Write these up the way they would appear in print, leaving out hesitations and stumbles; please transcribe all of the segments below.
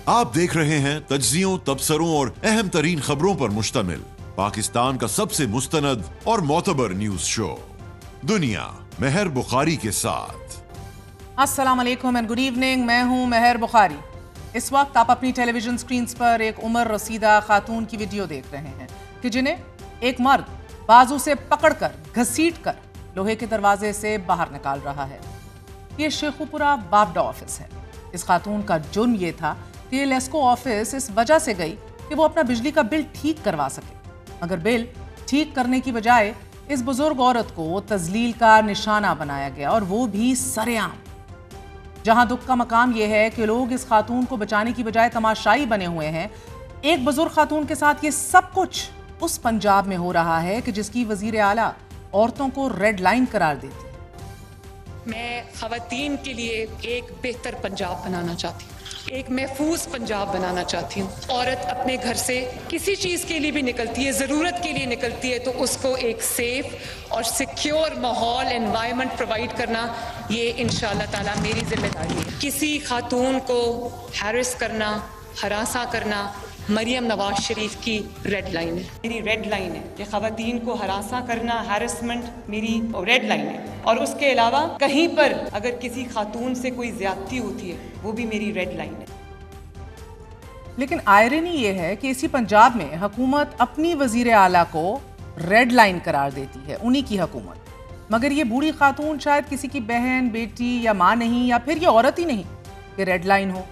آپ دیکھ رہے ہیں تجزیوں، تبصروں اور اہم ترین خبروں پر مشتمل پاکستان کا سب سے مستند اور معتبر نیوز شو دنیا مہر بخاری کے ساتھ۔ السلام علیکم اینڈ گڈ ایوننگ، میں ہوں مہر بخاری۔ اس وقت آپ اپنی ٹیلی ویژن سکرینز پر ایک عمر رسیدہ خاتون کی ویڈیو دیکھ رہے ہیں کہ جنہیں ایک مرد بازو سے پکڑ کر گھسیٹ کر لوہے کے دروازے سے باہر نکال رہا ہے۔ یہ شیخوپورہ بابڈا آفس ہے۔ اس خاتون کا جرم یہ تھا کہ یہ لیسکو آفس اس وجہ سے گئی کہ وہ اپنا بجلی کا بل ٹھیک کروا سکے، مگر بل ٹھیک کرنے کی بجائے اس بزرگ عورت کو تذلیل کا نشانہ بنایا گیا، اور وہ بھی سرے عام۔ جہاں دکھ کا مقام یہ ہے کہ لوگ اس خاتون کو بچانے کی بجائے تماشائی بنے ہوئے ہیں۔ ایک بزرگ خاتون کے ساتھ یہ سب کچھ اس پنجاب میں ہو رہا ہے کہ جس کی وزیر اعلیٰ عورتوں کو ریڈ لائن قرار دیتی ہے۔ میں خواتین کے لیے ایک بہتر پنجاب بنانا چاہتی ہوں، ایک محفوظ پنجاب بنانا چاہتی ہوں۔ عورت اپنے گھر سے کسی چیز کے لیے بھی نکلتی ہے، ضرورت کے لیے نکلتی ہے، تو اس کو ایک سیف اور سیکیور ماحول، انوائرمنٹ پرووائڈ کرنا، یہ انشاءاللہ تعالی میری ذمہ داری ہے۔ کسی خاتون کو ہیرس کرنا، ہراساں کرنا مریم نواز شریف کی ریڈ لائن ہے، میری ریڈ لائن ہے کہ خواتین کو ہراساں کرنا، ہیرسمنٹ میری ریڈ لائن ہے، اور اس کے علاوہ کہیں پر اگر کسی خاتون سے کوئی زیادتی ہوتی ہے وہ بھی میری ریڈ لائن ہے۔ لیکن آئرنی یہ ہے کہ اسی پنجاب میں حکومت اپنی وزیر اعلیٰ کو ریڈ لائن قرار دیتی ہے، انہی کی حکومت، مگر یہ بوڑھی خاتون شاید کسی کی بہن، بیٹی یا ماں نہیں، یا پھر یہ عورت ہی نہیں کہ ریڈ لائن ہو۔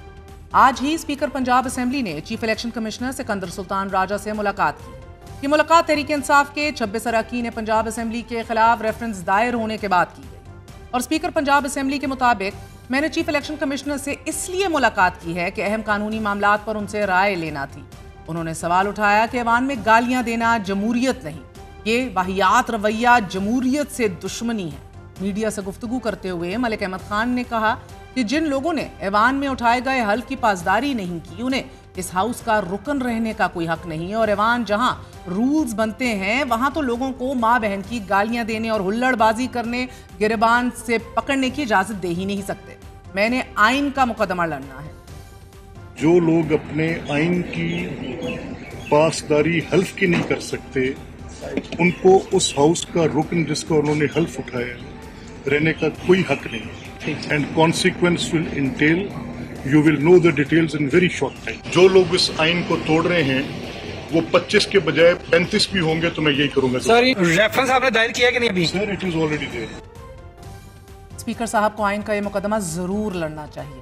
آج ہی اسپیکر پنجاب اسمبلی نے چیف الیکشن کمشنر سکندر سلطان راجہ سے ملاقات کی۔ یہ ملاقات تحریک انصاف کے 26 اراکین پنجاب اسمبلی کے خلاف ریفرنس دائر ہونے کے بعد کی گئی، اور اسپیکر پنجاب اسمبلی کے مطابق میں نے چیف الیکشن کمشنر سے اس لیے ملاقات کی ہے کہ اہم قانونی معاملات پر ان سے رائے لینا تھی۔ انہوں نے سوال اٹھایا کہ ایوان میں گالیاں دینا جمہوریت نہیں، یہ واہیات رویہ جمہوریت سے دشمنی ہے۔ میڈیا سے گفتگو کرتے ہوئے ملک احمد خان نے کہا کہ جن لوگوں نے ایوان میں اٹھائے گئے حل کی پاسداری نہیں کی، انہیں اس ہاؤس کا رکن رہنے کا کوئی حق نہیں، اور ایوان جہاں رولز بنتے ہیں وہاں تو لوگوں کو ماں بہن کی گالیاں دینے اور ہلڑ بازی کرنے، گریبان سے پکڑنے کی اجازت دے ہی نہیں سکتے۔ میں نے آئین کا مقدمہ لڑنا ہے۔ جو لوگ اپنے آئین کی پاسداری حلف کی نہیں کر سکتے، ان کو اس ہاؤس کا رکن جس کا انہوں نے حلف اٹھایا رہنے کا کوئی حق نہیں، and consequence will entail, you will know the details in very short time۔ جو لوگ اس آئین کو توڑ رہے ہیں وہ 25 کے بجائے 35 بھی ہوں گے تو میں یہی کروں گا۔ سر ریفرنس آپ نے دائر کیا کہ نہیں ابھی؟ سر it is already there۔ Speaker صاحب کو آئین کا یہ مقدمہ ضرور لڑنا چاہیے،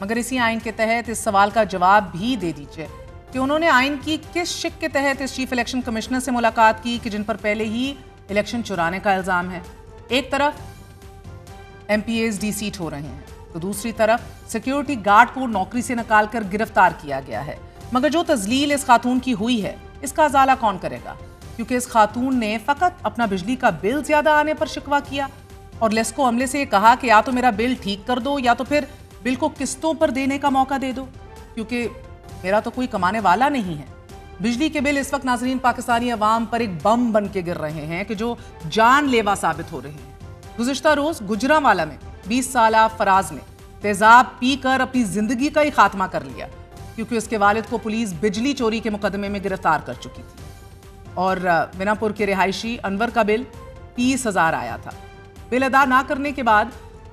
مگر اسی آئین کے تحت اس سوال کا جواب بھی دے دیجئے کہ انہوں نے آئین کی کس شق کے تحت اس چیف الیکشن کمشنر سے ملاقات کی کہ جن پر پہلے ہی الیکشن چرانے کا الزام ہے۔ ایک طرف M P As deseat ہو رہے ہیں تو دوسری طرف سیکیورٹی گارڈ کو نوکری سے نکال کر گرفتار کیا گیا ہے، مگر جو تذلیل اس خاتون کی ہوئی ہے اس کا ازالہ کون کرے گا؟ کیونکہ اس خاتون نے فقط اپنا بجلی کا بل زیادہ آنے پر شکوہ کیا اور لیسکو عملے سے یہ کہا کہ یا تو میرا بل ٹھیک کر دو یا تو پھر بل کو قسطوں پر دینے کا موقع دے دو، کیونکہ میرا تو کوئی کمانے والا نہیں ہے۔ بجلی کے بل اس وقت ناظرین پاکستانی عوام پر ایک بم بن کے گر رہے ہیں کہ جو جان لیوا ثابت ہو رہے ہیں۔ گزشتہ روز گجرانوالہ میں 20 سالہ فراز نے تیزاب پی کر اپنی زندگی کا ہی خاتمہ کر لیا، کیونکہ اس کے والد کو پولیس بجلی چوری کے مقدمے میں گرفتار کر چکی تھی، اور مناپور کے رہائشی انور کا بل 30,000 آیا تھا۔ بل ادا نہ کرنے کے بعد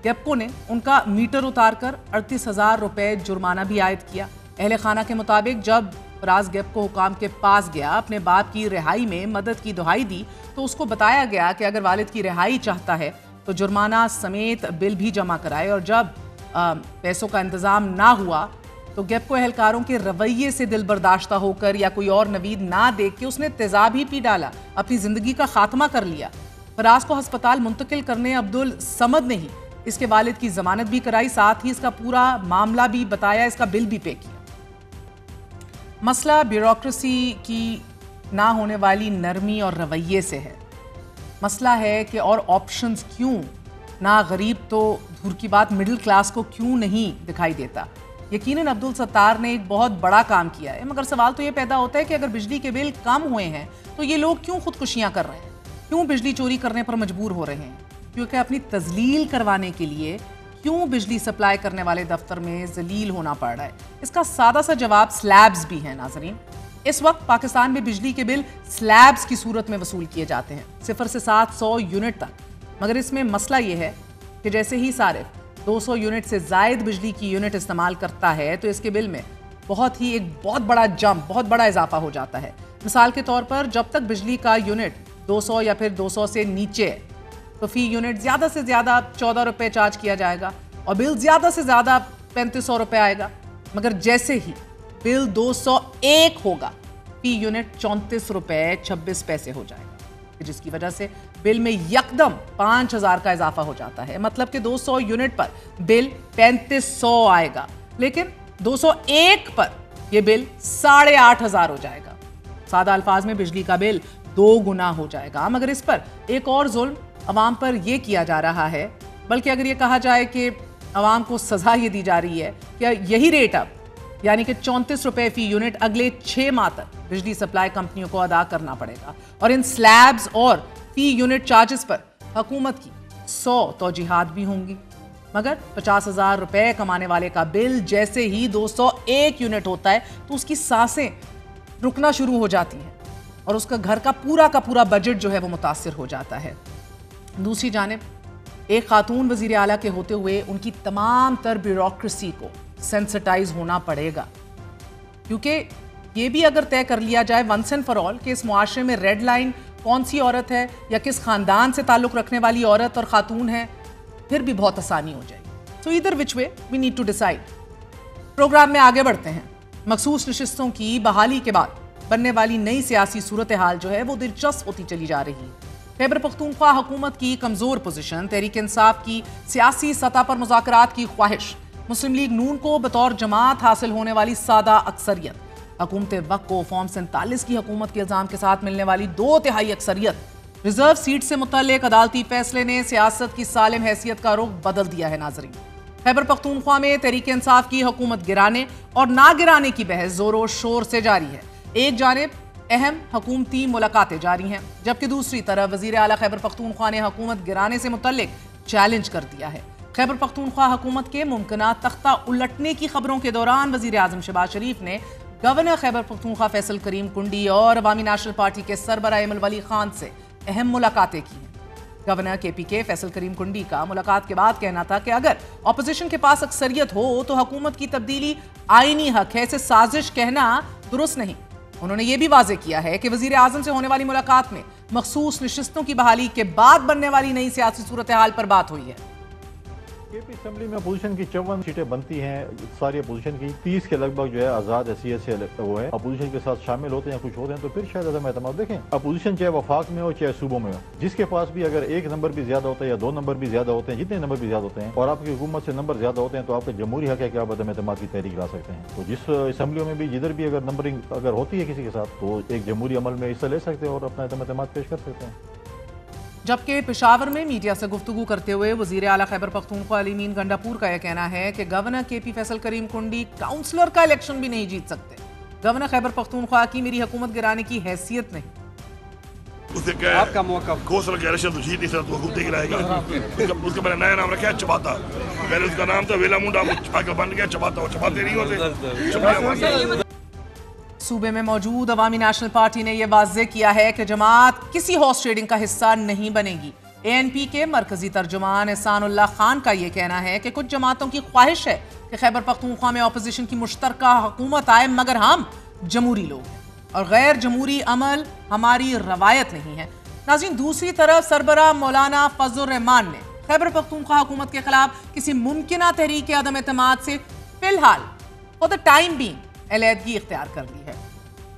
گیپکو نے ان کا میٹر اتار کر 38,000 روپے جرمانہ بھی عائد کیا۔ اہل خانہ کے مطابق جب فراز گیپکو حکام کے پاس گیا، اپنے باپ کی رہائی میں مدد کی دہائی دی تو اس کو بتایا گیا کہ اگر والد کی رہائی چاہتا ہے تو جرمانہ سمیت بل بھی جمع کرائے، اور جب پیسوں کا انتظام نہ ہوا تو گیپکو اہلکاروں کے رویے سے دل برداشتہ ہو کر یا کوئی اور نوید نہ دیکھ کے اس نے تیزاب ہی پی ڈالا، اپنی زندگی کا خاتمہ کر لیا۔ فراز کو ہسپتال منتقل کرنے عبدالصمد نے ہی اس کے والد کی ضمانت بھی کرائی، ساتھ ہی اس کا پورا معاملہ بھی بتایا، اس کا بل بھی پے کیا۔ مسئلہ بیوروکریسی کی نہ ہونے والی نرمی اور رویے سے ہے۔ مسئلہ ہے کہ اور آپشنز کیوں نہ، غریب تو دور کی بات مڈل کلاس کو کیوں نہیں دکھائی دیتا؟ یقیناً عبدالستار نے ایک بہت بڑا کام کیا ہے، مگر سوال تو یہ پیدا ہوتا ہے کہ اگر بجلی کے بل کم ہوئے ہیں تو یہ لوگ کیوں خودکشیاں کر رہے ہیں، کیوں بجلی چوری کرنے پر مجبور ہو رہے ہیں؟ کیونکہ اپنی تذلیل کروانے کے لیے کیوں بجلی سپلائی کرنے والے دفتر میں ذلیل ہونا پڑ رہا ہے؟ اس کا سادہ سا جواب سلیبز بھی ہیں ناظرین۔ اس وقت پاکستان میں بجلی کے بل سلیبز کی صورت میں وصول کیے جاتے ہیں 0 سے 700 یونٹ تک، مگر اس میں مسئلہ یہ ہے کہ جیسے ہی صارف 200 یونٹ سے زائد بجلی کی یونٹ استعمال کرتا ہے تو اس کے بل میں ایک بہت بڑا جمپ، بہت بڑا اضافہ ہو جاتا ہے۔ مثال کے طور پر جب تک بجلی کا یونٹ 200 یا پھر 200 سے نیچے ہے تو فی یونٹ زیادہ سے زیادہ 14 روپے چارج کیا جائے گا اور بل زیادہ سے زیادہ 3500 روپے آئے گا، مگر جیسے ہی بل 201 ہوگا فی یونٹ 34 روپے 26 پیسے ہو جائے گا، جس کی وجہ سے بل میں یکدم 5000 کا اضافہ ہو جاتا ہے۔ مطلب کہ 200 یونٹ پر بل 3500 آئے گا، لیکن 201 پر یہ بل 8500 ہو جائے گا۔ سادہ الفاظ میں بجلی کا بل 2 گنا ہو جائے گا۔ مگر اس پر ایک اور ظلم عوام پر یہ کیا جا رہا ہے، بلکہ اگر یہ کہا جائے کہ عوام کو سزا یہ دی جا رہی ہے کہ یہی ریٹ اب یعنی کہ 34 روپے فی یونٹ اگلے 6 ماہ تک بجلی سپلائی کمپنیوں کو ادا کرنا پڑے گا، اور ان سلیبز اور فی یونٹ چارجز پر حکومت کی 100 توجیحات بھی ہوں گی۔ مگر 50,000 روپے کمانے والے کا بل جیسے ہی 201 یونٹ ہوتا ہے تو اس کی سانسیں رکنا شروع ہو جاتی ہیں اور اس کا گھر کا پورا بجٹ جو ہے وہ متاثر ہو جاتا ہے۔ دوسری جانب ایک خاتون وزیر اعلیٰ کے ہوتے ہوئے ان کی تمام تر بیوروکریسی کو سینسٹائز ہونا پڑے گا، کیونکہ یہ بھی اگر طے کر لیا جائے ونس اینڈ فار آل کہ اس معاشرے میں ریڈ لائن کون سی عورت ہے یا کس خاندان سے تعلق رکھنے والی عورت اور خاتون ہے، پھر بھی بہت آسانی ہو جائے گی۔ So either which way we need to decide. Programme میں آگے بڑھتے ہیں۔ مخصوص نشستوں کی بحالی کے بعد بننے والی نئی سیاسی صورتحال جو ہے وہ دلچسپ ہوتی چلی جا رہی ہے۔ خیبر پختونخوا حکومت کی کمزور پوزیشن، تحریک انصاف کی سیاسی سطح پر مذاکرات کی خواہش، مسلم لیگ نون کو بطور جماعت حاصل ہونے والی سادہ اکثریت، حکومت وقت کو فارم 47 کی حکومت کے الزام کے ساتھ ملنے والی 2/3 اکثریت، ریزرو سیٹ سے متعلق عدالتی فیصلے نے سیاست کی سالم حیثیت کا رخ بدل دیا ہے ناظرین۔ خیبر پختونخوا میں تحریک انصاف کی حکومت گرانے اور نہ گرانے کی بحث زور و شور سے جاری ہے۔ ایک جانب اہم حکومتی ملاقاتیں جاری ہیں، جبکہ دوسری طرف وزیر اعلیٰ خیبر پختونخوا نے حکومت گرانے سے متعلق چیلنج کر دیا ہے۔ خیبر پختونخوا حکومت کے ممکنہ تختہ الٹنے کی خبروں کے دوران وزیر اعظم شہباز شریف نے گورنر خیبر پختونخوا فیصل کریم کنڈی اور عوامی نیشنل پارٹی کے سربراہ ایمل ولی خان سے اہم ملاقاتیں کی ہیں۔ گورنر کے پی کے فیصل کریم کنڈی کا ملاقات کے بعد کہنا تھا کہ اگر اپوزیشن کے پاس اکثریت ہو تو حکومت کی تبدیلی آئینی حق ہے، اسے سازش کہنا درست نہیں۔ انہوں نے یہ بھی واضح کیا ہے کہ وزیر اعظم سے ہونے والی ملاقات میں مخصوص نشستوں کی بحالی کے بعد بننے والی نئی سیاسی صورتحال پر بات ہوئی ہے۔ کے پی اسمبلی میں اپوزیشن کی 54 سیٹیں بنتی ہیں، ساری اپوزیشن کی 30 کے لگ بھگ جو ہے آزاد حیثیت سے وہ ہے، اپوزیشن کے ساتھ شامل ہوتے ہیں کچھ ہوتے ہیں، تو پھر شاید عدم اعتماد دیکھیں اپوزیشن چاہے وفاق میں ہو چاہے صوبوں میں ہو، جس کے پاس بھی اگر 1 نمبر بھی زیادہ ہوتا ہے یا 2 نمبر بھی زیادہ ہوتے ہیں، جتنے نمبر بھی زیادہ ہوتے ہیں اور آپ کی حکومت سے نمبر زیادہ ہوتے ہیں تو آپ کا جمہوری حق ہے کہ آپ عدم اعتماد کی تحریک لا سکتے ہیں۔ تو جس اسمبلیوں میں بھی جدھر بھی اگر نمبرنگ اگر ہوتی ہے کسی کے ساتھ تو ایک جمہوری عمل میں حصہ لے سکتے ہیں اور اپنا عدم اعتماد پیش کر سکتے ہیں۔ جبکہ پشاور میں میڈیا سے گفتگو کرتے ہوئے وزیر اعلیٰ خیبر پختونخوا علی مین گنڈاپور کا یہ کہنا ہے کہ گورنر کے پی فیصل کریم کنڈی کاؤنسلر کا الیکشن بھی نہیں جیت سکتے۔ گورنر خیبر پختونخوا کی میری حکومت گرانے کی حیثیت نہیں۔ آپ کا موقف کونسلر کا الیکشن تو جیت نہیں سکتا، تو حکومت ہی گرائے گا۔ اس کا میں نے نیا نام رکھا ہے چباتا، پہلے اس کا نام تھا ویلا منڈا، آگے بن گیا چباتا، وہ چباتے نہیں ہوتے۔ صوبے میں موجود عوامی نیشنل پارٹی نے یہ واضح کیا ہے کہ جماعت کسی ہارس ٹریڈنگ کا حصہ نہیں بنے گی۔ اے این پی کے مرکزی ترجمان احسان اللہ خان کا یہ کہنا ہے کہ کچھ جماعتوں کی خواہش ہے کہ خیبر پختونخوا میں اپوزیشن کی مشترکہ حکومت آئے، مگر ہم جمہوری لوگ ہیں اور غیر جمہوری عمل ہماری روایت نہیں ہے۔ ناظرین، دوسری طرف سربراہ مولانا فضل الرحمان نے خیبر پختونخوا حکومت کے خلاف کسی ممکنہ تحریک عدم اعتماد سے فی الحال فور دا ٹائم بینگ علیحدگی اختیار کر لی ہے۔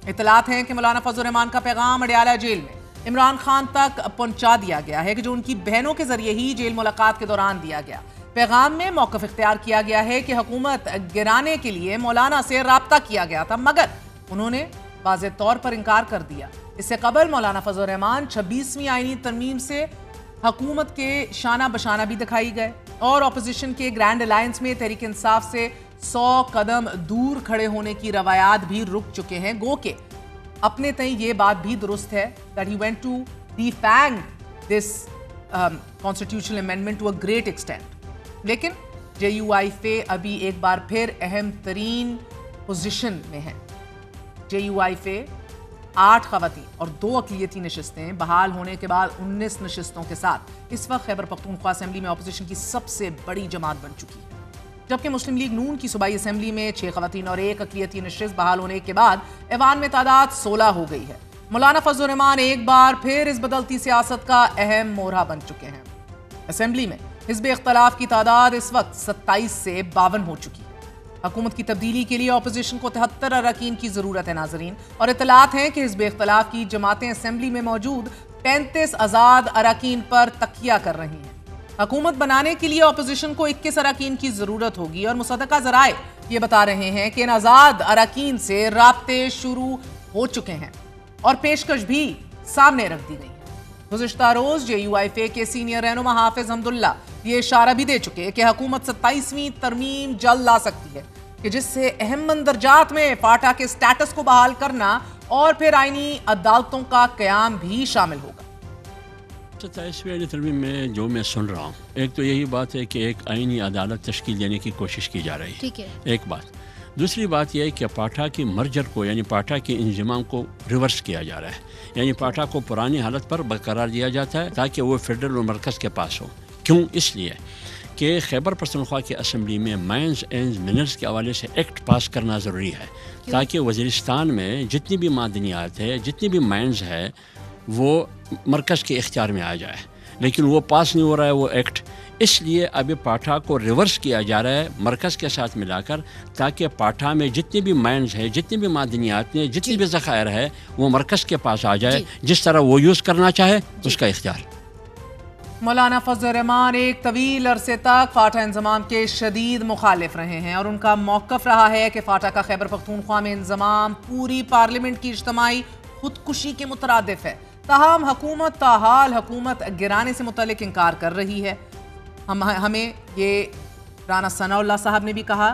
اطلاعات ہیں کہ مولانا فضل الرحمان کا پیغام اڈیالہ جیل میں عمران خان تک پہنچا دیا گیا ہے، کہ جو ان کی بہنوں کے ذریعے ہی جیل ملاقات کے دوران دیا گیا۔ پیغام میں موقف اختیار کیا گیا ہے کہ حکومت گرانے کے لیے مولانا سے رابطہ کیا گیا تھا، مگر انہوں نے واضح طور پر انکار کر دیا۔ اس سے قبل مولانا فضل الرحمان 26ویں آئینی ترمیم سے حکومت کے شانہ بشانہ بھی دکھائی گئے اور اپوزیشن کے گرینڈ الائنس میں تحریک انصاف سے 100 قدم دور کھڑے ہونے کی روایات بھی رک چکے ہیں۔ گو کہ اپنے تئیں یہ بات بھی درست ہے that he went to defang this constitutional amendment to a great extent، لیکن JUIFA अभी एक बार फिर अहम तरीन पोजीशन में है। JUIFA 8 खवातीन और 2 अक़लियती नशिस्तें बहाल होने के बाद 19 नशिस्तों के साथ इस वक्त खैबर पख्तूनख्वा असेंबली में अपोजिशन की सबसे बड़ी जमात बन चुकी है। जबकि मुस्लिम लीग नून की सूबाई असेंबली में 6 खवातीन और 1 अक़लियती नशिस्त बहाल होने के बाद ऐवान में तादाद 16 हो गई है। मौलाना फजलुर रहमान एक बार फिर इस बदलती सियासत का अहम मोहरा बन चुके हैं। असेंबली में हिज़्ब इख्तलाफ की तादाद इस वक्त 27 से 52 हो चुकी है। हुकूमत की तब्दीली के लिए अपोजिशन को 73 अरकान की जरूरत है नाजरीन, और इतलात हैं कि हिज़्ब इख्तलाफ की जमातें असेंबली में मौजूद 35 आज़ाद अरकान पर तकिया कर रही हैं। हुकूमत बनाने के लिए अपोजिशन को 21 अरकान की जरूरत होगी, और मुसद्दका ज़राए ये बता रहे हैं कि इन आज़ाद अरकान से राब्ते शुरू हो चुके हैं और पेशकश भी सामने रख दी गई है। गुज़िश्ता रोज JUIFA के सीनियर रहनुमा हाफिज हमदुल्ला ये इशारा भी दे चुके कि हुकूमत 27वीं तरमीम जल्द ला सकती है कि जिससे अहम मंदरजात में फाटा के स्टेटस को बहाल करना और फिर आईनी अदालतों का क़याम भी शामिल होगा। 27वीं तरमीम में जो मैं सुन रहा हूँ, एक तो यही बात है कि एक आईनी अदालत तश्कील देने की कोशिश की जा रही है, ठीक है, एक बात। दूसरी बात यह है कि पाठा की मर्जर को यानी पाठा के इंजमाम को रिवर्स किया जा रहा है, यानी पाठा को पुरानी हालत पर बरकरार दिया जाता है ताकि वो फेडरल और मरकज़ के पास हो। क्यों? इसलिए कि खैबर पख्तूनख्वा की असम्बली में माइंस एंड मिनरल्स के हवाले से एक्ट पास करना ज़रूरी है ताकि वज़ीरिस्तान में जितनी भी मादनियात है, जितनी भी माइंस है, वो मरकज़ के इख्तियार में आ जाए, लेकिन वो पास नहीं हो रहा है वो एक्ट। इसलिए अभी पाठा को रिवर्स किया जा रहा है मरकज़ के साथ मिलाकर, ताकि पाठा में जितनी भी माइंस है, जितनी भी मादनियात हैं, जितनी भी ज़खायर है, वो मरकज़ के पास आ जाए, जिस तरह वो यूज़ करना चाहे उसका इख्तियार। मौलाना फजलुर रहमान एक तवील अरसे तक फाटा इंजमाम के शदीद मुखालिफ रहे हैं और उनका मौक़िफ़ रहा है कि फाटा का खैबर पख्तूनख्वा में इंजमाम पूरी पार्लियामेंट की इज्तिमाई खुदकुशी के मुतरादिफ है। ताहम हुकूमत ताहाल हुकूमत गिराने से मुतल्लिक इनकार कर रही है। हमें ये राना सनाउल्लाह साहब ने भी कहा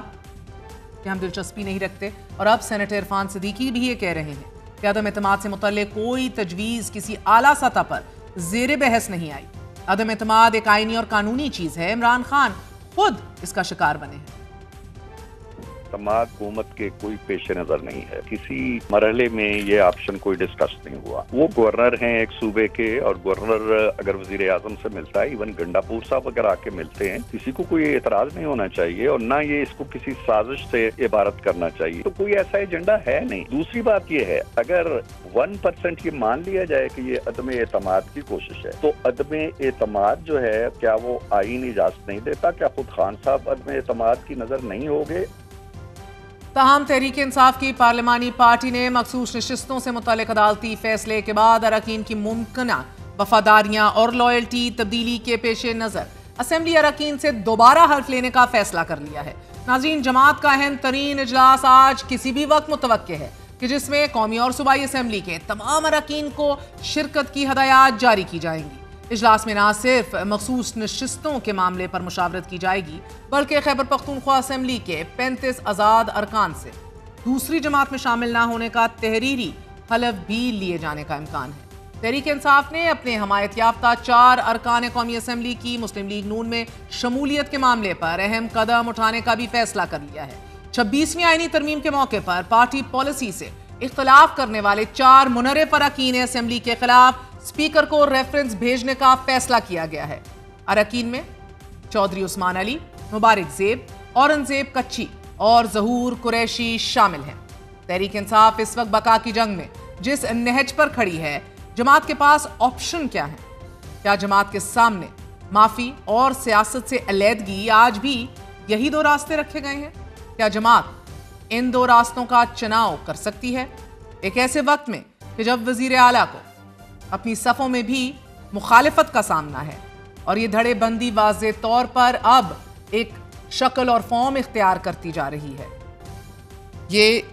कि हम दिलचस्पी नहीं रखते, और अब सेनेटर इरफान सिद्दीकी भी ये कह रहे हैं कि अदम एतमाद से मुतल्लिक कोई तजवीज़ किसी आला सतह पर ज़ेर बहस नहीं आई। अदम एतमाद एक आईनी और कानूनी चीज़ है। इमरान खान खुद इसका शिकार बने हैं। तमाम हुकूमत के कोई पेश नज़र नहीं है, किसी मरहले में ये ऑप्शन कोई डिस्कस नहीं हुआ। वो गवर्नर हैं एक सूबे के, और गवर्नर अगर वजीर आजम से मिलता है, इवन गंडापुर साहब अगर आके मिलते हैं, किसी को कोई एतराज नहीं होना चाहिए और ना ये इसको किसी साजिश से इबारत करना चाहिए। तो कोई ऐसा एजेंडा है नहीं। दूसरी बात ये है, अगर 1% ये मान लिया जाए कि ये अदम एतमाद की कोशिश है, तो अदम एतमाद जो है, क्या वो आईन इजाजत नहीं देता? क्या खुद खान साहब अदम एतमाद की नजर नहीं होंगे? ताहम तहरीक इंसाफ की पार्लिमानी पार्टी ने मखसूस नशिस्तों से मुतल्लिक अदालती फैसले के बाद अरकान की मुमकिना वफादारियां और लॉयल्टी तब्दीली के पेश नज़र असेंबली अरकान से दोबारा हल्फ लेने का फैसला कर लिया है। नाज़रीन, जमात का अहम तरीन इजलास आज किसी भी वक्त मुतवक्के है कि जिसमें कौमी और सूबाई असेंबली के तमाम अरकान को शिरकत की हदायत जारी की जाएंगी। इजलास में न सिर्फ मखसूस नशिस्तों के मामले पर मुशावरत की जाएगी, बल्कि खैबर पख्तूनख्वा असेंबली के 35 आज़ाद अरकान से दूसरी जमात में शामिल ना होने का तहरीरी हलफ भी लिए जाने का इम्कान है। तहरीक इंसाफ ने अपने हमायत याफ्ता 4 अरकान कौमी असेंबली की मुस्लिम लीग नून में शमूलियत के मामले पर अहम कदम उठाने का भी फैसला कर लिया है। 26वीं आईनी तरमीम के मौके पर पार्टी पॉलिसी से इख्तलाफ करने वाले 4 मुनर्रिफ अरकान असेंबली के खिलाफ स्पीकर को रेफरेंस भेजने का फैसला किया गया है। अरकान में चौधरी उस्मान अली, मुबारक ज़ेब, औरंगजेब कच्ची और ज़हूर कुरैशी शामिल हैं। तहरीक इंसाफ इस वक्त बका की जंग में जिस नहज पर खड़ी है, जमात के पास ऑप्शन क्या है? क्या जमात के सामने माफी और सियासत से अलहदगी आज भी यही 2 रास्ते रखे गए हैं? क्या जमात इन 2 रास्तों का चुनाव कर सकती है एक ऐसे वक्त में कि जब वजीर आला को अपनी सफ़ों में भी मुखालिफत का सामना है और ये धड़ेबंदी वाज़े तौर पर अब एक शक्ल और फॉर्म इख्तियार करती जा रही है? ये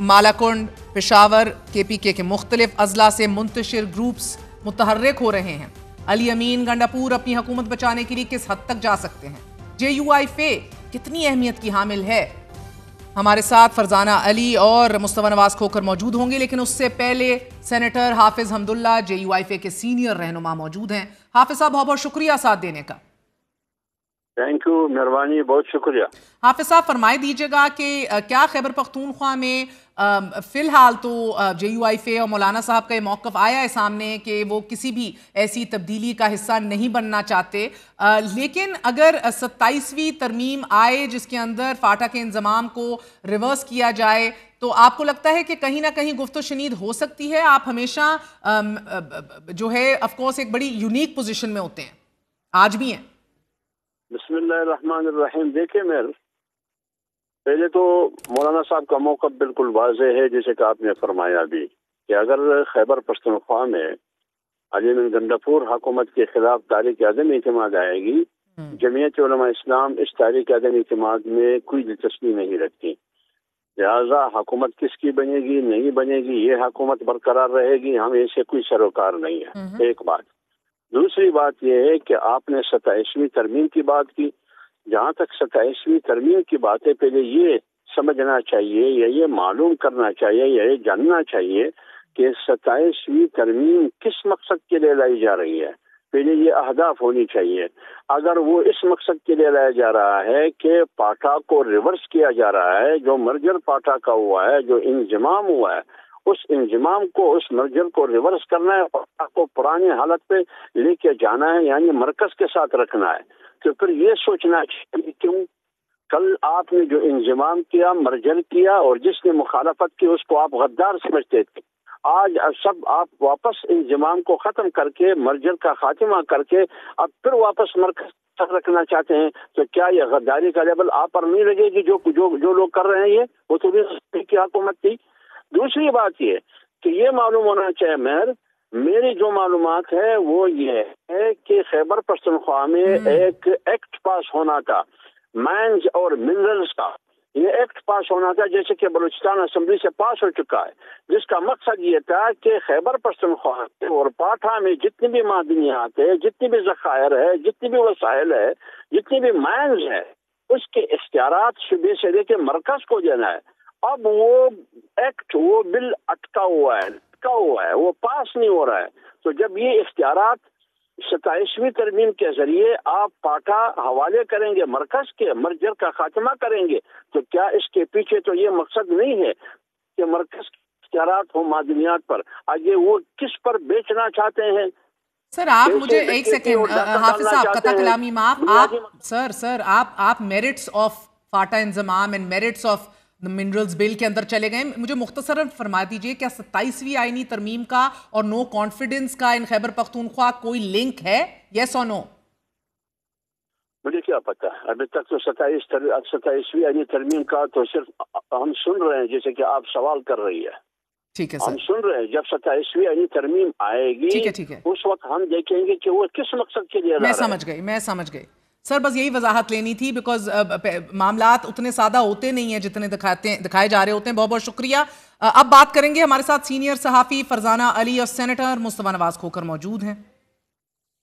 मालाकुंड, पेशावर, KPK के मुख्तलिफ अजला से मुंतशिर ग्रुप्स मुतहर्रिक हो रहे हैं। अली अमीन गंडापुर अपनी हुकूमत बचाने के लिए किस हद तक जा सकते हैं? JUIFA कितनी अहमियत की हामिल है? हमारे साथ फरजाना अली और मुस्तफा नवाज खोकर मौजूद होंगे, लेकिन उससे पहले सेनेटर हाफिज हमदुल्ला JUIFA के सीनियर रहनुमा मौजूद हैं। हाफिज साहब, बहुत बहुत शुक्रिया साथ देने का। थैंक यू, मेहरबानी, बहुत शुक्रिया। हाफिज साहब फरमाए दीजिएगा कि क्या खैबर पख्तूनख्वा में फिलहाल तो JUIFA और मौलाना साहब का ये मौक़िफ़ आया है सामने कि वो किसी भी ऐसी तब्दीली का हिस्सा नहीं बनना चाहते, लेकिन अगर 27वीं तरमीम आए जिसके अंदर फाटा के इंज़माम को रिवर्स किया जाए तो आपको लगता है कि कहीं ना कहीं गुफ्तो शनीद हो सकती है? आप हमेशा जो है ऑफकोर्स एक बड़ी यूनिक पोजीशन में होते हैं, आज भी हैं। बिस्मिल्लाहिर्रहमानिर्रहीम। देखिए मेर, पहले तो मौलाना साहब का मौक़िफ़ बिल्कुल वाज़ेह है, जैसे कि आपने फरमाया भी कि अगर खैबर पख्तूनख्वा में अली मिन गंडापुर हुकूमत के खिलाफ तारीख अदम इत्मीनाद आएगी, जमीयत उलमा इस्लाम इस तारीख अदम इत्मीनाद में कोई दिलचस्पी नहीं रखती। लिहाजा हुकूमत किसकी बनेगी नहीं बनेगी, ये हुकूमत बरकरार रहेगी, हम इससे कोई सरोकार नहीं है। एक बात। दूसरी बात यह है कि आपने 27वीं तरमीम की बात की। जहाँ तक 27वीं तरमीम की बात है, पहले ये समझना चाहिए या ये मालूम करना चाहिए या ये जानना चाहिए कि 27वीं तरमीम किस मकसद के लिए लाई जा रही है। पहले ये अहदाफ होनी चाहिए। अगर वो इस मकसद के लिए लाया जा रहा है कि पाठा को रिवर्स किया जा रहा है, जो मर्जर पाठा का हुआ है, जो इंजमाम हुआ है, उस इंजमाम को, उस मर्जर को रिवर्स करना है, पाठा को पुरानी हालत पे लेके जाना है, यानी मरकज के साथ रखना है, तो फिर ये सोचना चाहिए क्यों कल आपने जो इंजमाम किया, मर्जर किया और जिसने मुखालफत की उसको आप गद्दार समझते थे, आज सब आप वापस इंजमाम को खत्म करके, मर्जर का खात्मा करके अब फिर वापस मरकज तक रखना चाहते हैं, तो क्या ये गद्दारी का लेवल आप पर नहीं लगेगी? जो लोग कर रहे हैं ये, वो तो भी की हुकूमत थी। दूसरी बात ये कि ये मालूम होना चाहिए मेर, मेरी जो मालूमात है वो ये है कि खैबर पख्तूनख्वा में एक एक्ट पास होना था माइंस और मिनरल्स का। ये एक्ट पास होना था जैसे कि बलूचिस्तान असेंबली से पास हो चुका है, जिसका मकसद ये था कि खैबर पख्तूनख्वा और पाठा में जितनी भी मादनियात है, जितनी भी ज़खायर है, जितनी भी वसाइल है, जितनी भी माइंस है, उसके इख्तियारात सूबे से लेके मरकज को देना है। अब वो एक्ट, वो बिल अटका हुआ है, वो पास नहीं हो रहा है। तो जब ये इख्तियारात 27वीं तरमीम के जरिए आप पाठा हवाले करेंगे मरकज के, मर्जर का खात्मा करेंगे, तो क्या इसके पीछे तो ये मकसद नहीं है कि मरकज के इख्तियारात हो मादनियात पर? आगे वो किस पर बेचना चाहते हैं? सर आप मुझे एक सेकेंड, हाफिज साहब कथा कलामी माफ, आप merits of Phata Inzamam and merits of the minerals bill के अंदर चले गए। मुझे मुख्तसरन फरमा दीजिए, क्या 27वीं आईनी तरमीम का और नो कॉन्फिडेंस का इन खैबर पख्तूनख्वा कोई लिंक है? यस और नो? मुझे क्या पता, अभी तक तो 27वीं आईनी तरमीम का तो सिर्फ हम सुन रहे हैं, जैसे कि आप सवाल कर रही है। ठीक है हम सुन रहे हैं, जब 27वीं आईनी तरमीम आएगी ठीक है, उस वक्त हम देखेंगे कि वो किस मकसद के लिए। मैं समझ गई सर, बस यही वजाहत लेनी थी, बिकॉज मामलात उतने सादा होते नहीं है जितने दिखाए जा रहे होते हैं। बहुत बहुत शुक्रिया। अब बात करेंगे, हमारे साथ सीनियर सहाफ़ी फरजाना अली और सेनेटर मुस्तफ़ा नवाज खोखर मौजूद हैं।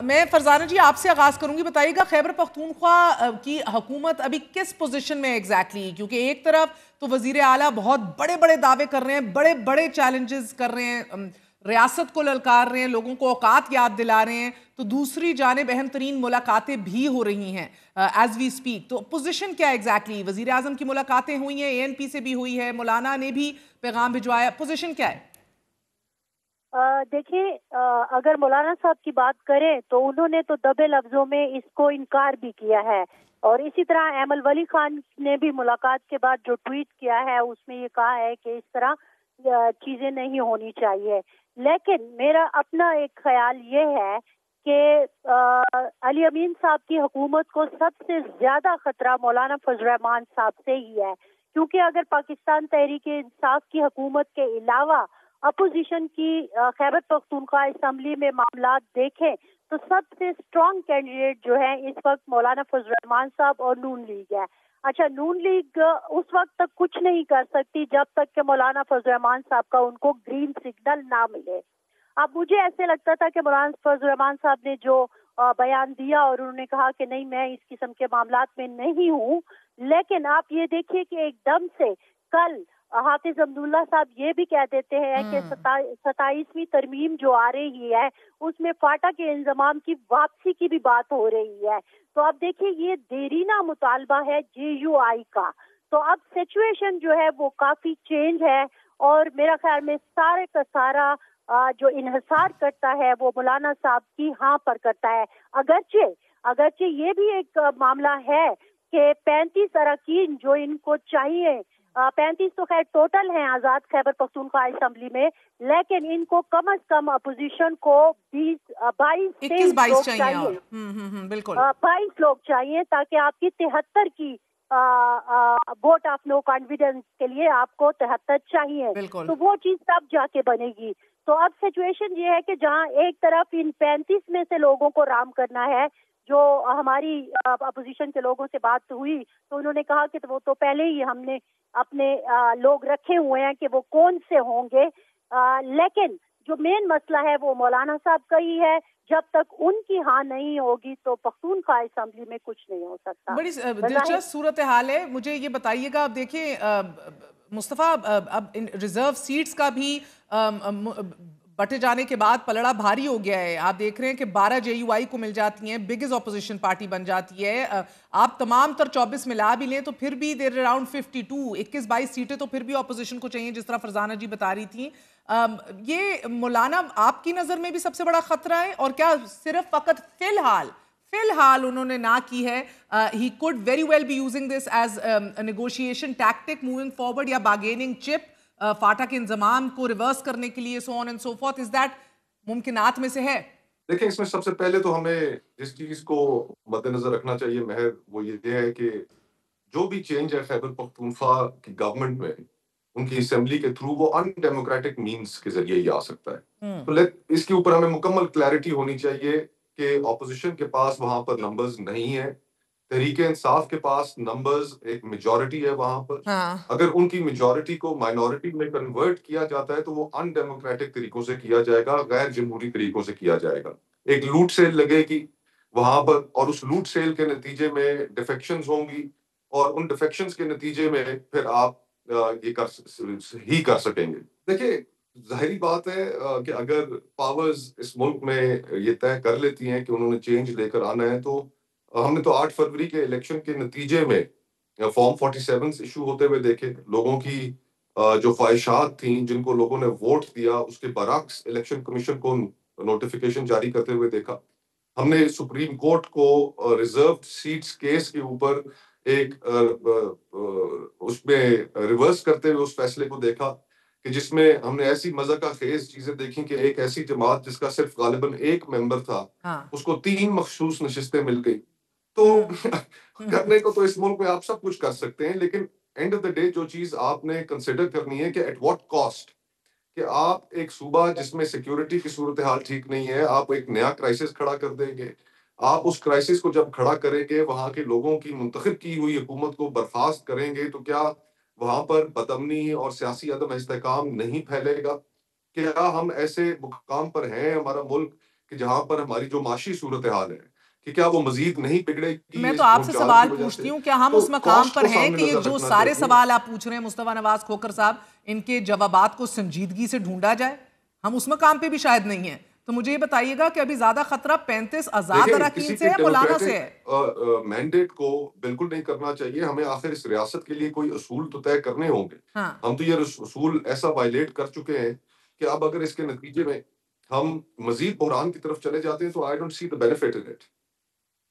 मैं फरजाना जी आपसे आगाज़ करूंगी, बताइएगा खैबर पख्तूनख्वा की हुकूमत अभी किस पोजीशन में एग्जैक्टली, क्योंकि एक तरफ तो वजीर आला बहुत बड़े बड़े दावे कर रहे हैं, बड़े बड़े चैलेंजेस कर रहे हैं, रियासत को ललकार रहे हैं, लोगों को औकात याद दिला रहे हैं, तो दूसरी जानिब अहम तरीन मुलाकातें भी हो रही हैं एज वी स्पीक। तो पोजीशन क्या एग्जैक्टली? वजीर आजम की मुलाकातें हुई हैं, ANP से भी हुई है, मौलाना ने भी पैगाम भिजवाया, पोजीशन क्या है? देखिए, अगर मौलाना साहब की बात करें तो उन्होंने तो दबे लफ्जों में इसको इनकार भी किया है, और इसी तरह अहमद वली खान ने भी मुलाकात के बाद जो ट्वीट किया है उसमें ये कहा है कि इस तरह चीजें नहीं होनी चाहिए। लेकिन मेरा अपना एक ख्याल ये है कि अली अमीन साहब की हुकूमत को सबसे ज्यादा खतरा मौलाना फजल रहमान साहब से ही है, क्योंकि अगर पाकिस्तान तहरीक इंसाफ की हुकूमत के अलावा अपोजिशन की खैबर पख्तूनख्वा असेंबली में मामलात देखें तो सबसे स्ट्रॉन्ग कैंडिडेट जो है इस वक्त मौलाना फजल रहमान साहब और नून लीग है। अच्छा, नून लीग उस वक्त तक कुछ नहीं कर सकती जब तक कि मौलाना फजल रहमान साहब का उनको ग्रीन सिग्नल ना मिले। अब मुझे ऐसे लगता था कि मौलाना फजल रहमान साहब ने जो बयान दिया और उन्होंने कहा कि नहीं, मैं इस किस्म के मामलात में नहीं हूँ, लेकिन आप ये देखिए कि एकदम से कल हाफिज अब्दुल्ला साहब ये भी कह देते हैं कि 27वीं तरमीम जो आ रही है उसमें फाटा के इंजमाम की वापसी की भी बात हो रही है। तो अब देखिए ये देरीना मुतालबा है JUI का, तो अब सिचुएशन जो है वो काफी चेंज है और मेरा ख्याल में सारे का सारा जो इन्हिसार करता है वो मौलाना साहब की हाँ पर करता है। अगरचे ये भी एक मामला है कि 35 अरकान जो इनको चाहिए, 35 तो खैर टोटल हैं आजाद खैबर पख्तूनख्वा असेंबली में, लेकिन इनको कम से कम अपोजिशन को 22 चाहिए, बिल्कुल 22 लोग चाहिए ताकि आपकी 73 की वोट ऑफ नो कॉन्फिडेंस के लिए आपको 73 चाहिए, तो वो चीज तब जाके बनेगी। तो अब सिचुएशन ये है कि जहाँ एक तरफ इन 35 में से लोगों को राम करना है, जो हमारी अपोजिशन के लोगों से बात हुई तो उन्होंने कहा कि वो तो पहले ही हमने अपने लोग रखे हुए हैं कि वो कौन से होंगे, लेकिन जो मेन मसला है वो मौलाना साहब का ही है। जब तक उनकी हाँ नहीं होगी तो पख्तूनख्वा असेंबली में कुछ नहीं हो सकता। बड़ी दिलचस्प सूरत हाल है। मुझे ये बताइएगा, अब देखिए मुस्तफ़ा, अब रिजर्व सीट्स का भी बटे जाने के बाद पलड़ा भारी हो गया है। आप देख रहे हैं कि 12 JUI को मिल जाती हैं, बिगेस्ट ऑपोजिशन पार्टी बन जाती है। आप तमाम तर 24 मिला भी लें तो फिर भी देर अराउंड 52 21-22 सीटें तो फिर भी ऑपोजिशन को चाहिए, जिस तरह फरजाना जी बता रही थी। ये मौलाना आपकी नज़र में भी सबसे बड़ा खतरा है, और क्या सिर्फ फकत फिलहाल उन्होंने ना की है, he could very well be using this as negotiation tactic moving forward या बार्गेनिंग चिप फाटा के इंजमाम को रिवर्स करने के लिए, so on and so forth? Is that मुमकिनात में से है? देखिए, इसमें सबसे पहले तो हमें जिस चीज को मद्देनजर रखना चाहिए महर, वो ये है कि जो भी चेंज है खैबर पख्तूनख्वा की गवर्नमेंट में, उनकी असेंबली के थ्रू, वो अनडेमोक्रेटिक मींस के जरिए ही आ सकता है। तो इसके ऊपर हमें मुकम्मल क्लैरिटी होनी चाहिए कि ऑपोजिशन के पास वहां पर नंबर्स नहीं है, तहरीक इंसाफ के पास नंबर्स एक मेजॉरिटी है वहां पर। अगर उनकी मेजॉरिटी को माइनॉरिटी में कन्वर्ट किया जाता है तो वो अनडेमोक्रेटिक तरीकों से किया जाएगा, गैर जमहूरी तरीकों से किया जाएगा। एक लूट सेल लगेगी वहां पर, और उस लूट सेल के नतीजे में डिफेक्शंस होंगी, और उन डिफेक्शंस के नतीजे में फिर आप ये कर सकेंगे। देखिए, जाहिर बात है कि अगर पावर्स इस मुल्क में ये तय कर लेती हैं कि उन्होंने चेंज लेकर आना है, तो हमने तो 8 फरवरी के इलेक्शन के नतीजे में फॉर्म 47 इशू होते हुए देखे। लोगों की जो ख्वाहिशात थी, जिनको लोगों ने वोट दिया, उसके बरक्स इलेक्शन कमीशन को नोटिफिकेशन जारी करते हुए देखा। हमने सुप्रीम कोर्ट को रिजर्व सीट्स केस के ऊपर एक उसमें रिवर्स करते हुए उस फैसले को देखा, कि जिसमें हमने ऐसी मज़ाका खेज चीजें देखी कि एक ऐसी जमात जिसका सिर्फ गालिबन एक मेंबर था, उसको 3 मखसूस नशिस्तें मिल गई। तो करने को तो इस मुल्क में आप सब कुछ कर सकते हैं, लेकिन एंड ऑफ द डे जो चीज आपने कंसिडर करनी है कि एट व्हाट कॉस्ट, कि आप एक सूबा जिसमें सिक्योरिटी की सूरत हाल ठीक नहीं है, आप एक नया क्राइसिस खड़ा कर देंगे। आप उस क्राइसिस को जब खड़ा करेंगे, वहां के लोगों की मुंतखब की हुई हुकूमत को बर्खास्त करेंगे, तो क्या वहां पर बदअमनी और सियासी अदम इस्तेहकाम नहीं फैलेगा? क्या हम ऐसे मुकाम पर हैं हमारा मुल्क कि जहां पर हमारी जो माशी सूरत हाल है, कि क्या वो मजीद नहीं बिगड़ेगी? मैं तो आपसे सवाल पूछती हूँ, क्या हम उस मकाम पर हैं कि ये जो सारे सवाल आप पूछ रहे हैं मुस्तफा नवाज खोखर साहब, इनके जवाबात को संजीदगी से ढूंढा जाए? हम उस मकाम पे भी शायद नहीं है। तो मुझे ये बताइएगा कि अभी ज्यादा खतरा 35 आजाद अरकान से है, मौलाना से है? मैंडेट को बिल्कुल नहीं करना चाहिए। हमें आखिर इस रियासत के लिए कोई असूल तो तय करने होंगे। हम तो ये असूल ऐसा वायलेट कर चुके हैं कि अब अगर इसके नतीजे में हम मजीद बहरान की तरफ चले जाते हैं तो I don't see the benefit in it.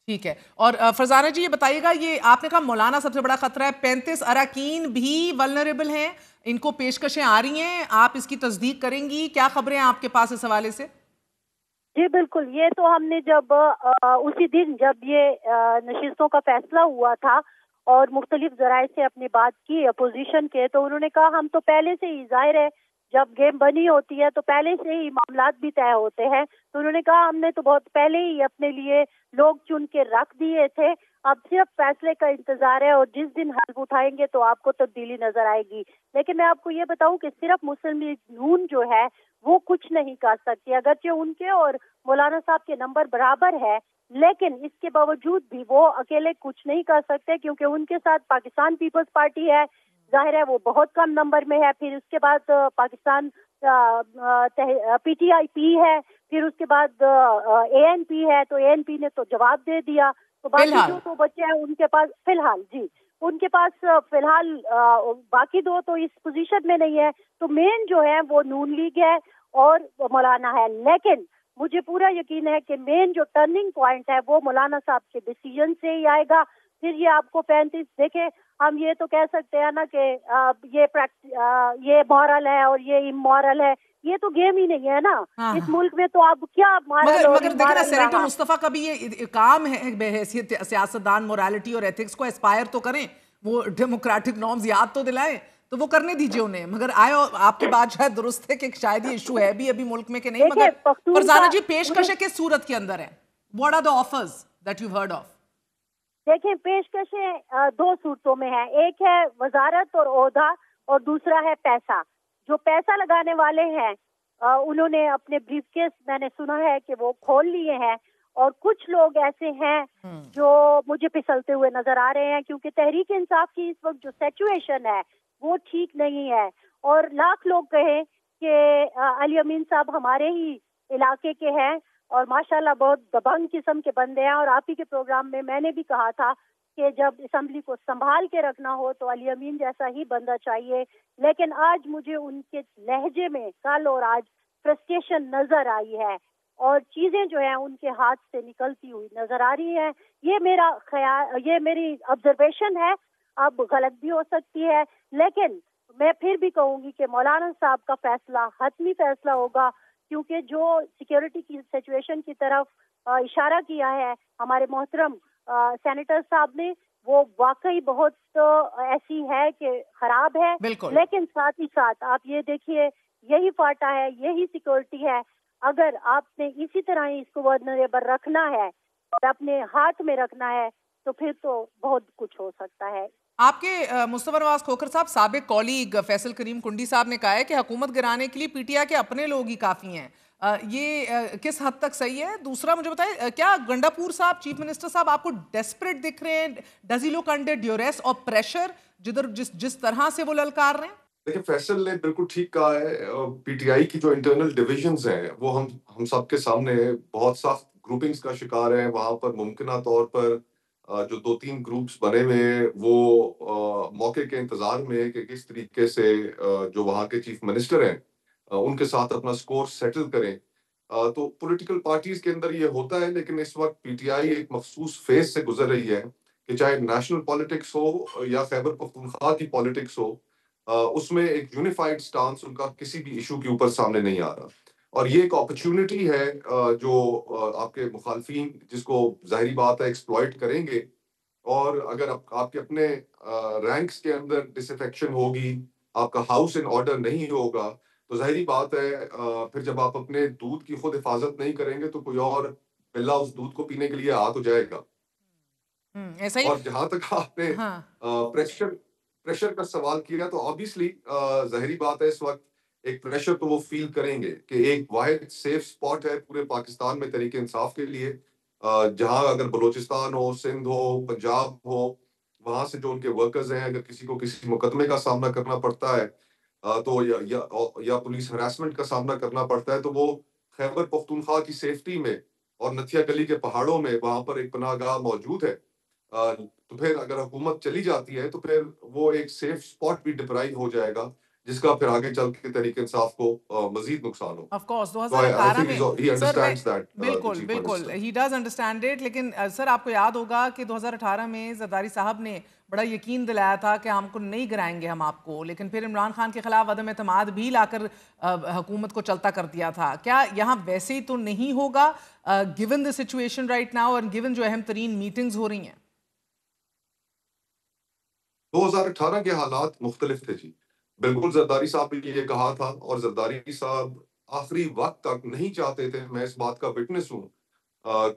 ठीक है। और फरजाना जी ये बताइएगा, ये आपने कहा मौलाना सबसे बड़ा खतरा है, 35 अरकान भी वल्नरेबल हैं, इनको पेशकशें आ रही हैं, आप इसकी तस्दीक करेंगी? क्या खबरें हैं आपके पास इस हवाले से? जी बिल्कुल, ये तो हमने जब उसी दिन जब ये नशिस्तों का फैसला हुआ था और मुख्तलिफ जराए से अपनी बात की अपोजिशन के, तो उन्होंने कहा हम तो पहले से ही, जाहिर है जब गेम बनी होती है तो पहले से ही मामलात भी तय होते हैं, तो उन्होंने कहा हमने तो बहुत पहले ही अपने लिए लोग चुन के रख दिए थे, अब सिर्फ फैसले का इंतजार है और जिस दिन हल्फ उठाएंगे तो आपको तब्दीली नजर आएगी। लेकिन मैं आपको ये बताऊं कि सिर्फ मुस्लिम लीग नून जो है वो कुछ नहीं कर सकती, अगरचे उनके और मौलाना साहब के नंबर बराबर है, लेकिन इसके बावजूद भी वो अकेले कुछ नहीं कर सकते, क्योंकि उनके साथ पाकिस्तान पीपल्स पार्टी है, ظاہر ہے وہ بہت کم نمبر میں ہے. پھر اس کے بعد پاکستان PTI پی ہے, پھر اس کے بعد ANP ہے, تو ANP نے تو جواب دے دیا. تو باقی جو تو بچے ہیں ان کے پاس فی الحال ان کے پاس فی الحال باقی دو تو اس پوزیشن میں نہیں ہے. تو مین جو ہے وہ نون لیگ ہے اور مولانا ہے. لیکن مجھے پورا یقین ہے کہ مین جو ٹرننگ پوائنٹ ہے وہ مولانا صاحب کے ڈیسیجن سے ہی آئے گا. پھر یہ آپ کو 35 دیکھیں, ہم یہ تو کہہ سکتے ہیں نا کہ یہ مورل ہے اور یہ امورل ہے, یہ تو گیم ہی نہیں ہے نا اس ملک میں. تو اب کیا مگر دیکھنا سینیٹر مصطفیٰ کا بھی یہ کام ہے بحیثیت سیاستدان موریلٹی اور ایتھکس کو اسپائر تو کریں, وہ ڈیموکریٹک نارمز یاد تو دلائیں, تو وہ کرنے دیجئے انہیں. مگر آپ کی بات شاید درست ہے کہ شاید یہ ایشو ہے بھی ابھی ملک میں کہ نہیں, مگر فرزانہ جی پیشکشیں کس صورت کے اندر ہیں؟ What are the offers that you've heard of? دیکھیں پیشکشیں دو صورتوں میں ہیں. ایک ہے وزارت اور عہدہ اور دوسرا ہے پیسہ. جو پیسہ لگانے والے ہیں انہوں نے اپنے بریف کیس میں نے سنا ہے کہ وہ کھول لیے ہیں, اور کچھ لوگ ایسے ہیں جو مجھے پھسلتے ہوئے نظر آ رہے ہیں, کیونکہ تحریک انصاف کی اس وقت جو سچویشن ہے وہ ٹھیک نہیں ہے. اور لاکھ لوگ کہیں کہ علی امین صاحب ہمارے ہی علاقے کے ہیں اور ماشاءاللہ بہت دبنگ قسم کے بندے ہیں, اور آپ ہی کے پروگرام میں نے بھی کہا تھا کہ جب اسمبلی کو سنبھال کے رکھنا ہو تو علی امین جیسا ہی بندہ چاہیے. لیکن آج مجھے ان کے لہجے میں کل اور آج فرسٹریشن نظر آئی ہے, اور چیزیں جو ہیں ان کے ہاتھ سے نکلتی ہوئی نظر آ رہی ہیں. یہ میرا خیال, یہ میری آبزرویشن ہے, اب غلط بھی ہو سکتی ہے, لیکن میں پھر بھی کہوں گی کہ مولانا صاحب کا فیصلہ حتمی فیصلہ ہوگا, کیونکہ جو سیکیورٹی کی سچویشن کی طرف اشارہ کیا ہے ہمارے محترم سینیٹر صاحب نے, وہ واقعی بہت ایسی ہے کہ خراب ہے. لیکن ساتھ ہی ساتھ آپ یہ دیکھیے, یہی فاٹا ہے, یہی سیکیورٹی ہے. اگر آپ نے اسی طرح ہی اس کو ورنریبل رکھنا ہے اور اپنے ہاتھ میں رکھنا ہے تو پھر تو بہت کچھ ہو سکتا ہے. آپ کے مصطفیٰ نواز کھوکھر صاحب سابق کولیگ فیصل کریم کنڈی صاحب نے کہا ہے کہ حکومت گرانے کے لیے PTI کے اپنے لوگ ہی کافی ہیں. یہ کس حد تک صحیح ہے؟ دوسرا مجھے بتائیں, کیا گنڈاپور صاحب چیف منسٹر صاحب آپ کو ڈیسپریٹ دکھ رہے ہیں؟ Does he look under duress اور پریشر جس طرح سے وہ للکار رہے ہیں؟ دیکھیں فیصل نے بالکل ٹھیک کہا ہے. PTI کی جو انٹرنل ڈویژنز ہیں وہ ہم سب کے سامنے بہت سخت گروپنگز کا شکار ہیں. وہاں پر ممکنہ طور پر جو 2-3 گروپس بنے ہوئے ہیں وہ موقع کے انتظار میں کہ کس طریقے سے جو وہاں کے چیف منسٹر ہیں ان کے ساتھ اپنا سکور سیٹل کریں. تو پولیٹیکل پارٹیز کے اندر یہ ہوتا ہے, لیکن اس وقت PTI ایک مخصوص فیز سے گزر رہی ہے کہ چاہے نیشنل پالیٹکس ہو یا خیبر پختونخوا کی پالیٹکس ہو, اس میں ایک یونیفائڈ سٹانس ان کا کسی بھی ایشو کے اوپر سامنے نہیں آ رہا. اور یہ ایک اپرچونٹی ہے جو آپ کے مخالفین جس کو ظاہری بات ہے ایکسپلائٹ کریں گے. اور اگر آپ کے اپنے رینکس کے اندر ڈس افیکشن ہوگی, آپ کا ہاؤس ان آرڈر نہیں ہوگا, تو ظاہری بات ہے پھر جب آپ اپنے دودھ کی خود حفاظت نہیں کریں گے تو کوئی اور بلا اس دودھ کو پینے کے لیے آ تو جائے گا. اور جہاں تک آپ نے پریشر کا سوال کیا تو آبویسلی ظاہری بات ہے اس وقت ایک پریشر تو وہ فیل کریں گے کہ ایک واحد سیف سپاٹ ہے پورے پاکستان میں تحریک انصاف کے لیے, جہاں اگر بلوچستان ہو, سندھ ہو, پنجاب ہو, وہاں سے جو ان کے ورکرز ہیں اگر کسی کو کسی مقدمے کا سامنا کرنا پڑتا ہے تو یا پولیس ہراسمنٹ کا سامنا کرنا پڑتا ہے تو وہ خیبر پختونخوا کی سیفٹی میں اور نتھیا گلی کے پہاڑوں میں وہاں پر ایک پناہ گاہ موجود ہے. تو پھر اگر حکومت چلی جاتی ہے تو پھر وہ ایک سیف سپاٹ بھی ڈپرائیو ہو جائے گا, جس کا پھر آگے چل کے تحریک انصاف کو مزید نقصان ہو. آف کورس 2018 میں بالکل ہی ڈز انڈرسٹینڈ اٹ. لیکن سر آپ کو یاد ہوگا کہ 2018 میں زرداری صاحب نے بڑا یقین دلایا تھا کہ ہم کو نہیں گرائیں گے ہم آپ کو, لیکن پھر عمران خان کے خلاف عدم اعتماد بھی لا کر حکومت کو چلتا کر دیا تھا. کیا یہاں ویسے ہی تو نہیں ہوگا given the situation right now اور گیون جو اہم ترین میٹنگز ہو رہی ہیں؟ 2018 کے حالات مختلف تھے جی, بالکل زرداری صاحب نے یہ کہا تھا اور زرداری صاحب آخری وقت تک نہیں چاہتے تھے, میں اس بات کا وٹنس ہوں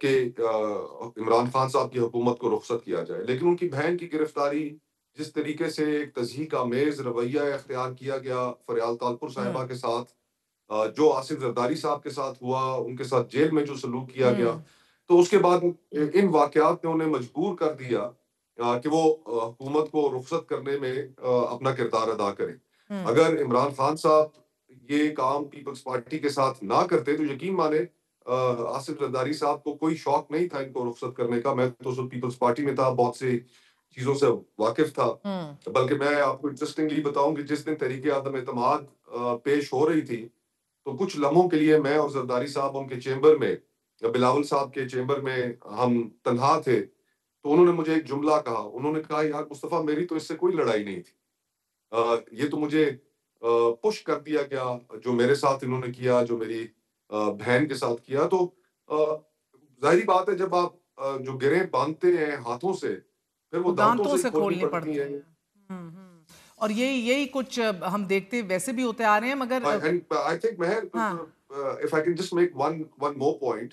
کہ عمران خان صاحب کی حکومت کو رخصت کیا جائے. لیکن ان کی بہن کی گرفتاری, جس طریقے سے ایک تضحیک آمیز رویہ اختیار کیا گیا فریال تالپور صاحبہ کے ساتھ, جو آصف زرداری صاحب کے ساتھ ہوا, ان کے ساتھ جیل میں جو سلوک کیا گیا, تو اس کے بعد ان واقعات نے انہیں مجبور کر دیا کہ وہ حکومت کو رخصت کرنے میں اپنا کردار ادا کریں. اگر عمران خان صاحب یہ کام پیپلز پارٹی کے ساتھ نہ کرتے تو یقین مانے آصف زرداری صاحب کو کوئی شوق نہیں تھا ان کو رخصت کرنے کا. میں تو پیپلز پارٹی میں تھا, بہت سی چیزوں سے واقف تھا. بلکہ میں آپ کو انٹرسٹنگلی بتاؤں کہ جس دن تحریک عدم اعتماد پیش ہو رہی تھی تو کچھ لمحوں کے لیے میں اور زرداری صاحب ان کے چیمبر میں, بلاول صاحب کے چیمبر میں ہم تنہا تھے. تو انہوں نے مجھے ایک جملہ کہا, انہوں نے کہا یار مصطفیٰ میری تو اس سے کوئی لڑائی نہیں تھی, یہ تو مجھے پش کر دیا گیا جو میرے ساتھ انہوں نے کیا, جو میری بہن کے ساتھ کیا. تو ظاہری بات ہے جب آپ جو گرہیں باندھتے ہیں ہاتھوں سے پھر وہ دانتوں سے کھولنی پڑتی ہیں. اور یہی کچھ ہم دیکھتے ویسے بھی ہوتے آ رہے ہیں. مگر I think مہر, if I can just make one more point,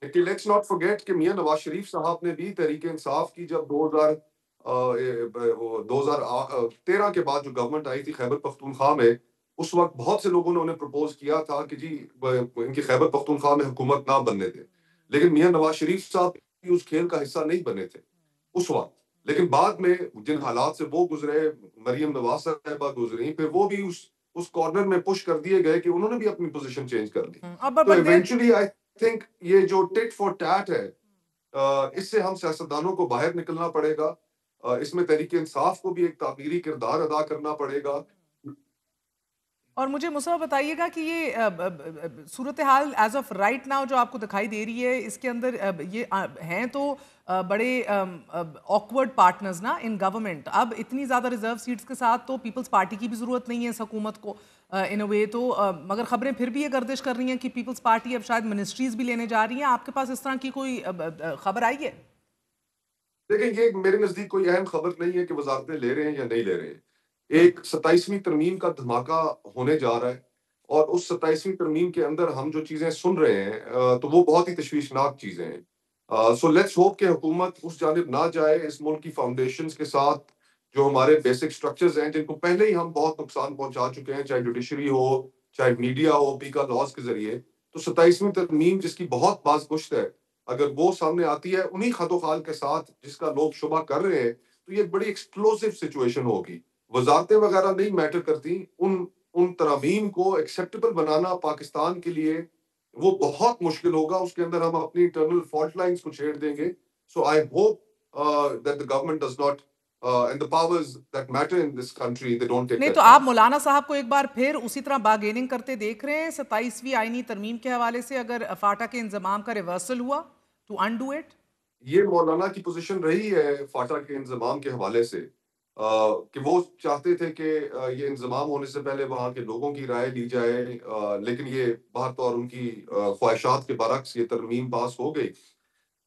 کہ لیٹس ناٹ فرگیٹ کہ میاں نواز شریف صاحب نے بھی تحریک انصاف کی جب 2013 کے بعد جو گورنمنٹ آئی تھی خیبر پختونخوا میں, اس وقت بہت سے لوگوں نے انہیں پرپوز کیا تھا کہ جی ان کی خیبر پختونخوا میں حکومت نہ بننے دے, لیکن میاں نواز شریف صاحب اس کھیل کا حصہ نہیں بنے تھے اس وقت. لیکن بعد میں جن حالات سے وہ گزرے, مریم نواز صاحبہ گزری, پھر وہ بھی اس کارنر میں پش کر دیے گئے کہ انہوں نے بھی اپنی پوزیشن چینج کر لی. تو ایونچولی آئی تھنک یہ جو ٹٹ فور ٹیٹ ہے اس سے ہم سیاستدانوں کو باہر نکلنا پڑے گا. اس میں تحریک انصاف کو بھی ایک تعمیری کردار ادا کرنا پڑے گا. اور مجھے مصطفیٰ بتائیے گا کہ یہ صورتحال ایز آف رائٹ ناؤ جو آپ کو دکھائی دے رہی ہے, اس کے اندر یہ ہیں تو بڑے آکورڈ پارٹنرز نا ان گورنمنٹ. اب اتنی زیادہ ریزرو سیٹس کے ساتھ تو پیپلز پارٹی کی بھی ضرورت نہیں ہے اس حکومت کو ان اے وے تو, مگر خبریں پھر بھی یہ گردش کر رہی ہیں کہ پیپلز پارٹی اب شاید منسٹریز بھی لینے جا رہی ہیں. آپ کے پاس اس طرح کی کوئی خبر آئی ہے؟ دیکھیں یہ میرے نزدیک کوئی اہم خبر نہیں ہے کہ وزارتیں لے رہے ہیں یا نہیں لے رہے ہیں. ایک 27ویں ترمیم کا دھماکہ ہونے جا رہا ہے, اور اس 27ویں ترمیم کے اندر ہم جو چیزیں سن رہے ہیں تو وہ بہت ہی تشویشناک چیزیں ہیں. سو لیٹس ہوپ کہ حکومت اس جانب نہ جائے. اس ملک کی فاؤنڈیشنز کے ساتھ جو ہمارے بیسک سٹرکچرز ہیں جن کو پہلے ہی ہم بہت نقصان پہنچا چکے ہیں, چاہے جوڈیشری ہو, چاہے میڈیا ہو, پیکا لاز کے ذریعے, تو 27ویں ترمیم جس کی بہت باز گشت ہے اگر وہ سامنے آتی ہے انہی خط و خال کے ساتھ جس کا لوگ شبہ کر رہے ہیں تو یہ ایک بڑی ایکسپلوزیو سچویشن ہوگی. وزارتیں وغیرہ نہیں میٹر کرتی, ان ترامیم کو ایکسیپٹیبل بنانا پاکستان کے لیے وہ بہت مشکل ہوگا. اس کے اندر ہم اپنی انٹرنل فالٹ لائنز کو چھیڑ دیں گے. So I hope that the government does not and the powers that matter in this country they don't take. نہیں تو آپ مولانا صاحب کو ایک بار پھر اسی طرح باگیننگ کرتے دیکھ رہے ہیں 27ویں آئینی ترمیم کے حوالے سے, اگر فاٹا کے انضمام کا ریورسل ہوا to undo it؟ یہ مولانا کی پوزیشن رہی ہے فاٹا کے انضمام کے حوالے سے کہ وہ چاہتے تھے کہ یہ انضمام ہونے سے پہلے وہاں کے لوگوں کی رائے لی جائے, لیکن یہ بہر طور ان کی خواہشات کے برعکس یہ ترمیم پاس ہو گئی.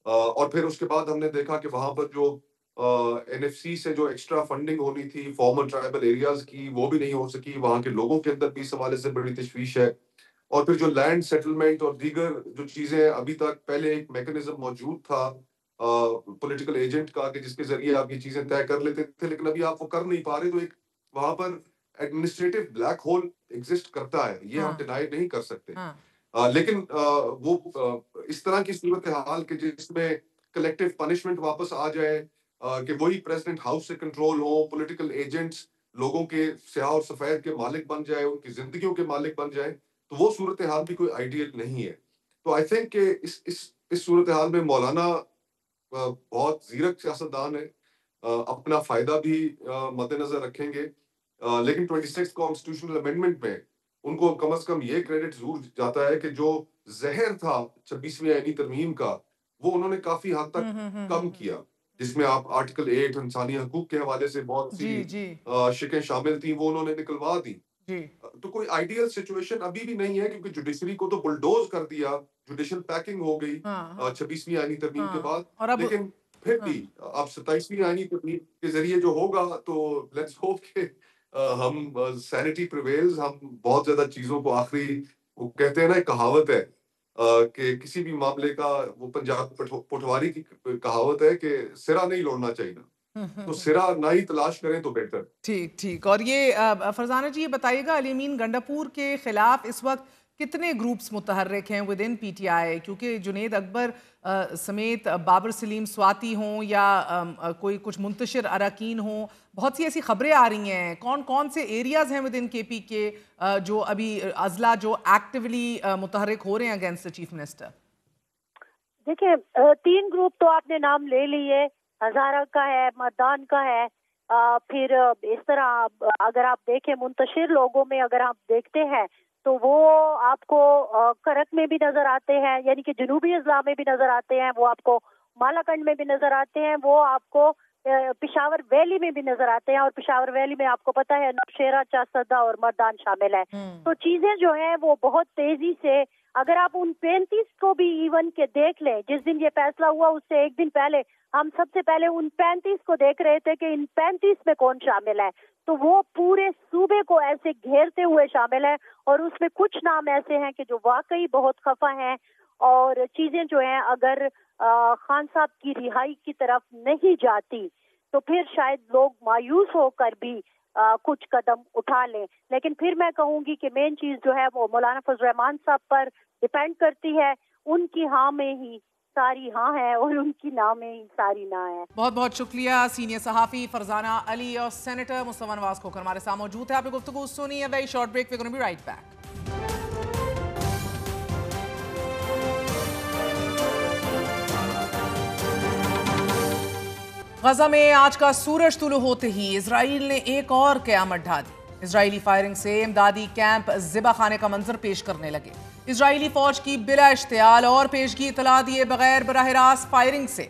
اور پھر اس کے بعد ہم نے دیکھا کہ وہاں پر جو این ایف سی سے جو ایکسٹرا فنڈنگ ہونی تھی فارمر ٹرائبل ایریاز کی وہ بھی نہیں ہو سکی. وہاں کے لوگوں کے اندر بھی اس حوالے سے بڑی تشویش ہے. اور پھر جو لینڈ سیٹلمنٹ اور دیگر جو چیزیں ابھی تک پہلے ایک میکنزم موجود تھا پولیٹیکل ایجنٹ کا کہ جس کے ذریعے آپ یہ چیزیں طے کر لیتے تھے, لیکن ابھی آپ وہ کر نہیں پا رہے. تو ایک وہاں پر ایڈمنسٹریٹو بلیک ہول ایگزسٹ کرتا ہے, یہ ہم ڈینائی نہیں کر سکتے. لیکن وہ اس طرح کی صورتحال کہ جس میں کلیکٹیو پنشمنٹ واپس آ جائے, کہ وہی پریزیڈنٹ ہاؤس سے کنٹرول ہو, پولیٹیکل ایجنٹس لوگوں کے سیاہ اور سفید کے مالک بن جائے, ان کی زندگیوں کے مالک بن جائے, تو وہ صورتحال بھی کوئی آئیڈیل نہیں ہے. تو آئی تھنک کہ اس صورتحال میں مولانا بہت زیرک سیاستدان ہے, اپنا فائدہ بھی مد نظر رکھیں گے, لیکن 26 کانسٹیٹیوشنل امینڈمنٹ میں ان کو کم از کم یہ کریڈٹ ضرور جاتا ہے کہ جو زہر تھا 26ویں آئینی ترمیم کا وہ انہوں نے کافی حد تک کم کیا, جس میں آپ آرٹیکل 8 انسانی حقوق کے حوالے سے بہت سی شکیں شامل تھیں وہ انہوں نے نکلوا دی. تو کوئی آئیڈیل سچویشن ابھی بھی نہیں ہے کیونکہ جوڈیشری کو تو بلڈوز کر دیا, جوڈیشل پیکنگ ہو گئی 26ویں آئینی ترمیم کے بعد. لیکن پھر بھی اب 27ویں آئینی ترمیم کے ذریعے جو ہوگا تو لیٹس ہوپ کہ ہم سینٹی پریویلز, ہم بہت زیادہ چیزوں کو آخری وہ کہتے ہیں نا کہاوت ہے کہ کسی بھی معاملے کا وہ پنجاب پٹواری کی کہاوت ہے کہ سرا نہیں لوڑنا چاہیے, تو سرا نہ ہی تلاش کریں تو بہتر. ٹھیک. اور یہ فرزانہ جی یہ بتائیے گا علی امین گنڈاپور کے خلاف اس وقت कितने ग्रुप्स मुतहर्रिक हैं विद इन PTI, क्योंकि जुनेद अकबर समेत बाबर सलीम स्वाति हों या कोई कुछ मुंतशिर अरकान हों, बहुत सी ऐसी खबरें आ रही हैं। कौन कौन से एरियाज हैं विद इन KP के जो अभी अजला जो एक्टिवली मुतहर्रिक हो रहे हैं अगेंस्ट द चीफ मिनिस्टर? देखिए, 3 ग्रुप तो आपने नाम ले लिए, हजारा का है, मर्दान का है, फिर इस तरह अगर आप देखें मुंतशिर लोगों में अगर आप देखते हैं तो वो आपको करक में भी नजर आते हैं, यानी कि जनूबी अजला में भी नजर आते हैं, वो आपको मालाकंड में भी नजर आते हैं, वो आपको पिशावर वैली में भी नजर आते हैं, और पिशावर वैली में आपको पता है नौशेरा, चासदा और मर्दान शामिल है। तो चीजें जो हैं वो बहुत तेजी से, अगर आप उन 35 को भी इवन के देख लें, जिस दिन ये फैसला हुआ उससे एक दिन पहले हम सबसे पहले उन 35 को देख रहे थे कि इन 35 में कौन शामिल है, तो वो पूरे सूबे को ऐसे घेरते हुए शामिल है, और उसमें कुछ नाम ऐसे हैं कि जो वाकई बहुत खफा हैं, और चीजें जो हैं अगर खान साहब की रिहाई की तरफ नहीं जाती तो फिर शायद लोग मायूस होकर भी कुछ कदम उठा लें। लेकिन फिर मैं कहूंगी कि मेन चीज जो है वो मौलाना फजल रहमान साहब पर डिपेंड करती है, उनकी हाँ में ही सारी हाँ है और उनकी ना में ही सारी ना है। बहुत बहुत शुक्रिया सीनियर सहाफी फरजाना अली और सेनेटर मुस्तफा नवाज खोखर हमारे साथ मौजूद है। आपने गुफ्तगू सुनी है, very short break, we gonna be right back. Gaza में आज का सूरज तुलू होते ही इजराइल ने एक और क़यामत ढा दी। इजरायली फायरिंग से इमदादी कैंप ज़िबा खाने का मंजर पेश करने लगे। इजरायली फौज की बिला इश्तियाल और पेशगी इतला दिए बगैर बराह रास्त फायरिंग से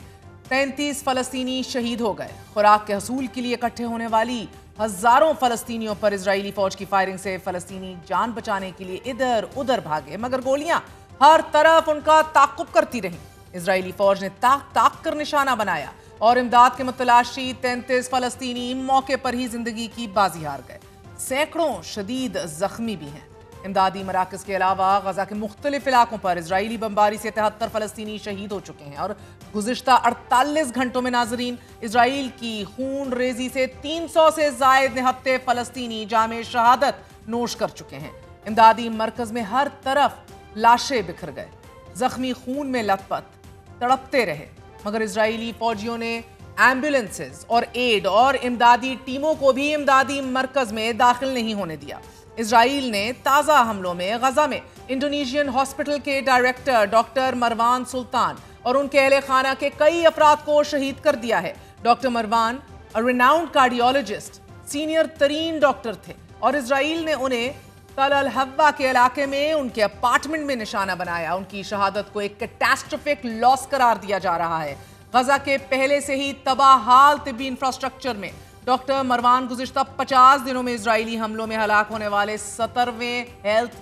33 फलस्तीनी शहीद हो गए। खुराक के हसूल के लिए इकट्ठे होने वाली हजारों फलस्तीनियों पर इजरायली फौज की फायरिंग से फलस्तीनी जान बचाने के लिए इधर उधर भागे, मगर गोलियां हर तरफ उनका ताक़ुब करती रहीं। इजरायली फौज ने ताक ताक कर निशाना बनाया और इमदाद के मुतलाशी 33 फलस्तीनी मौके पर ही जिंदगी की बाजी हार गए। सैकड़ों शदीद जख्मी भी हैं। इमदादी मराकज़ के अलावा गजा के मुख्तलिफ इलाकों पर इजरायली बमबारी से 73 फलस्तीनी शहीद हो चुके हैं और गुज़िश्ता 48 घंटों में नाजरीन इजराइल की खून रेजी से 300 से जायद निहत्ते फलस्तीनी जामे शहादत नोश कर चुके हैं। इमदादी मरकज़ में हर तरफ लाशें बिखर गए, जख्मी खून में लथपथ तड़पते रहे, मगर इजरायली फौजियों ने एम्बुलेंसेज और एड और इमदादी टीमों को भी इमदादी मरकज में दाखिल नहीं होने दिया। इजराइल ने ताज़ा हमलों में गजा में इंडोनेशियन हॉस्पिटल के डायरेक्टर डॉक्टर मरवान सुल्तान और उनके अहले खाना के कई अफराद को शहीद कर दिया है। Doctor Marwan renowned cardiologist, senior तरीन डॉक्टर थे और इजराइल ने उन्हें तल अल हव्वा के इलाके में उनके अपार्टमेंट में निशाना बनाया। उनकी शहादत को एक कैटास्ट्रोफिक लॉस करार दिया जा रहा है। गजा के पहले से ही तबाहाल तिब्बी इंफ्रास्ट्रक्चर में डॉक्टर मरवान गुज़िश्ता 50 दिनों में इजरायली हमलों में हलाक होने वाले 17वें हेल्थ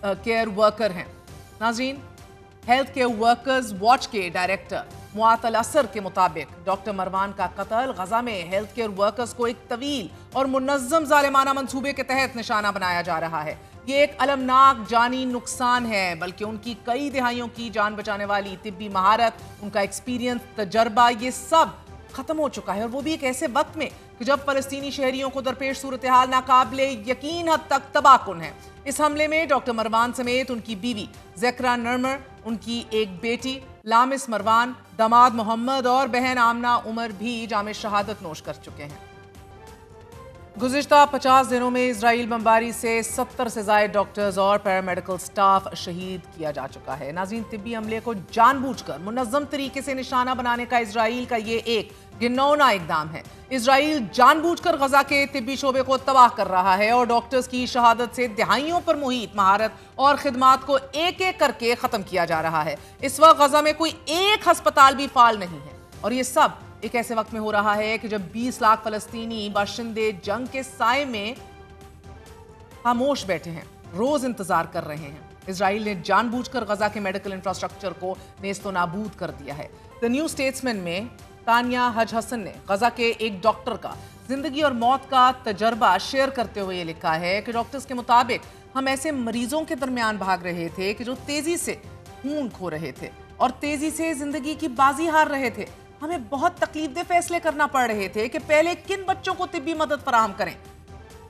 केयर वर्कर हैं। नाज़रीन, हेल्थ केयर वर्कर्स वॉच के डायरेक्टर मुआतल असर के मुताबिक डॉक्टर मरवान का कत्ल गजा में हेल्थ केयर वर्कर्स को एक तवील और मुनज़्ज़म ज़ालिमाना मंसूबे के तहत निशाना बनाया जा रहा है। ये एक अलमनाक जानी नुकसान है, बल्कि उनकी कई दिहाइयों की जान बचाने वाली तिब्बी महारत, उनका एक्सपीरियंस, तजर्बा, ये सब खत्म हो चुका है, और वो भी एक ऐसे वक्त में कि जब फलस्तीनी शहरियों को दरपेश सूरत हाल नाकाबिले यकीन हद तक तबाहकुन है। इस हमले में डॉक्टर मरवान समेत उनकी बीवी ज़ेक्रा नर्मर, उनकी एक बेटी लामिस मरवान, दामाद मोहम्मद और बहन आमना उमर भी जामे शहादत नोश कर चुके हैं। गुज़िश्ता 50 दिनों में इजराइल बमबारी से 70 से ज़ायद डॉक्टर्स और पैरामेडिकल स्टाफ शहीद किया जा चुका है। नाज़रीन, तिब्बी हमले को जानबूझकर मुनज़्ज़म तरीके से निशाना बनाने का इजराइल का ये एक घिनौना इक़दाम है। इजराइल जानबूझकर गजा के तिब्बी शोबे को तबाह कर रहा है और डॉक्टर्स की शहादत से दिहाइयों पर मुहित महारत और खिदमात को एक एक करके ख़त्म किया जा रहा है। इस वक्त गजा में कोई एक हस्पताल भी फाल नहीं है, और ये सब एक ऐसे वक्त में हो रहा है कि जब 20 लाख फलस्तीनी बाशिंदे जंग के साए में खामोश बैठे हैं, रोज इंतजार कर रहे हैं। इजराइल ने जानबूझकर गजा के मेडिकल इंफ्रास्ट्रक्चर को नेस्तो नाबूद कर दिया है। द न्यू स्टेट्समैन में तानिया हज हसन ने गजा के एक डॉक्टर का जिंदगी और मौत का तजर्बा शेयर करते हुए ये लिखा है कि डॉक्टर्स के मुताबिक हम ऐसे मरीजों के दरमियान भाग रहे थे कि जो तेजी से खून खो रहे थे और तेजी से जिंदगी की बाजी हार रहे थे। हमें बहुत तकलीफदेह फैसले करना पड़ रहे थे कि पहले किन बच्चों को तिब्बी मदद फराहम करें।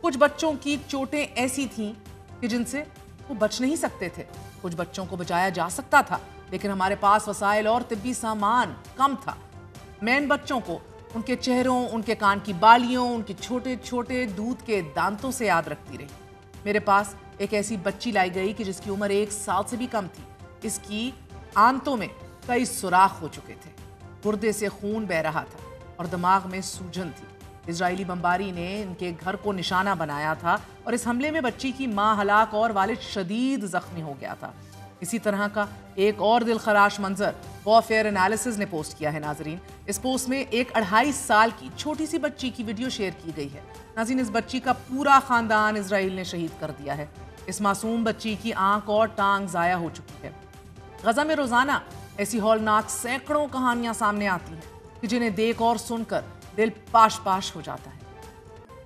कुछ बच्चों की चोटें ऐसी थीं कि जिनसे वो बच नहीं सकते थे। कुछ बच्चों को बचाया जा सकता था, लेकिन हमारे पास वसाइल और तिब्बी सामान कम था। मैं इन बच्चों को उनके चेहरों, उनके कान की बालियों, उनके छोटे छोटे दूध के दांतों से याद रखती रही। मेरे पास एक ऐसी बच्ची लाई गई कि जिसकी उम्र 1 साल से भी कम थी। इसकी आंतों में कई सुराख हो चुके थे, गुर्दे से खून बह रहा था और दिमाग में सूजन थी। इजरायली बमबारी ने इनके घर को निशाना बनाया था और इस हमले में बच्ची की मां हलाक और वालिद शदीद जख्मी हो गया था। इसी तरह का एक और दिलखराश मंजर वॉरफेयर एनालिसिस ने पोस्ट किया है नाजरीन। इस पोस्ट में एक 2.5 साल की छोटी सी बच्ची की वीडियो शेयर की गई है। नाज़रीन, इस बच्ची का पूरा खानदान इजराइल ने शहीद कर दिया है। इस मासूम बच्ची की आंख और टांग जाया हो चुकी है। गजा में रोजाना ऐसी हौलनाक सैकड़ों कहानियां सामने आती हैं कि जिन्हें देख और सुनकर दिल पाश पाश हो जाता है।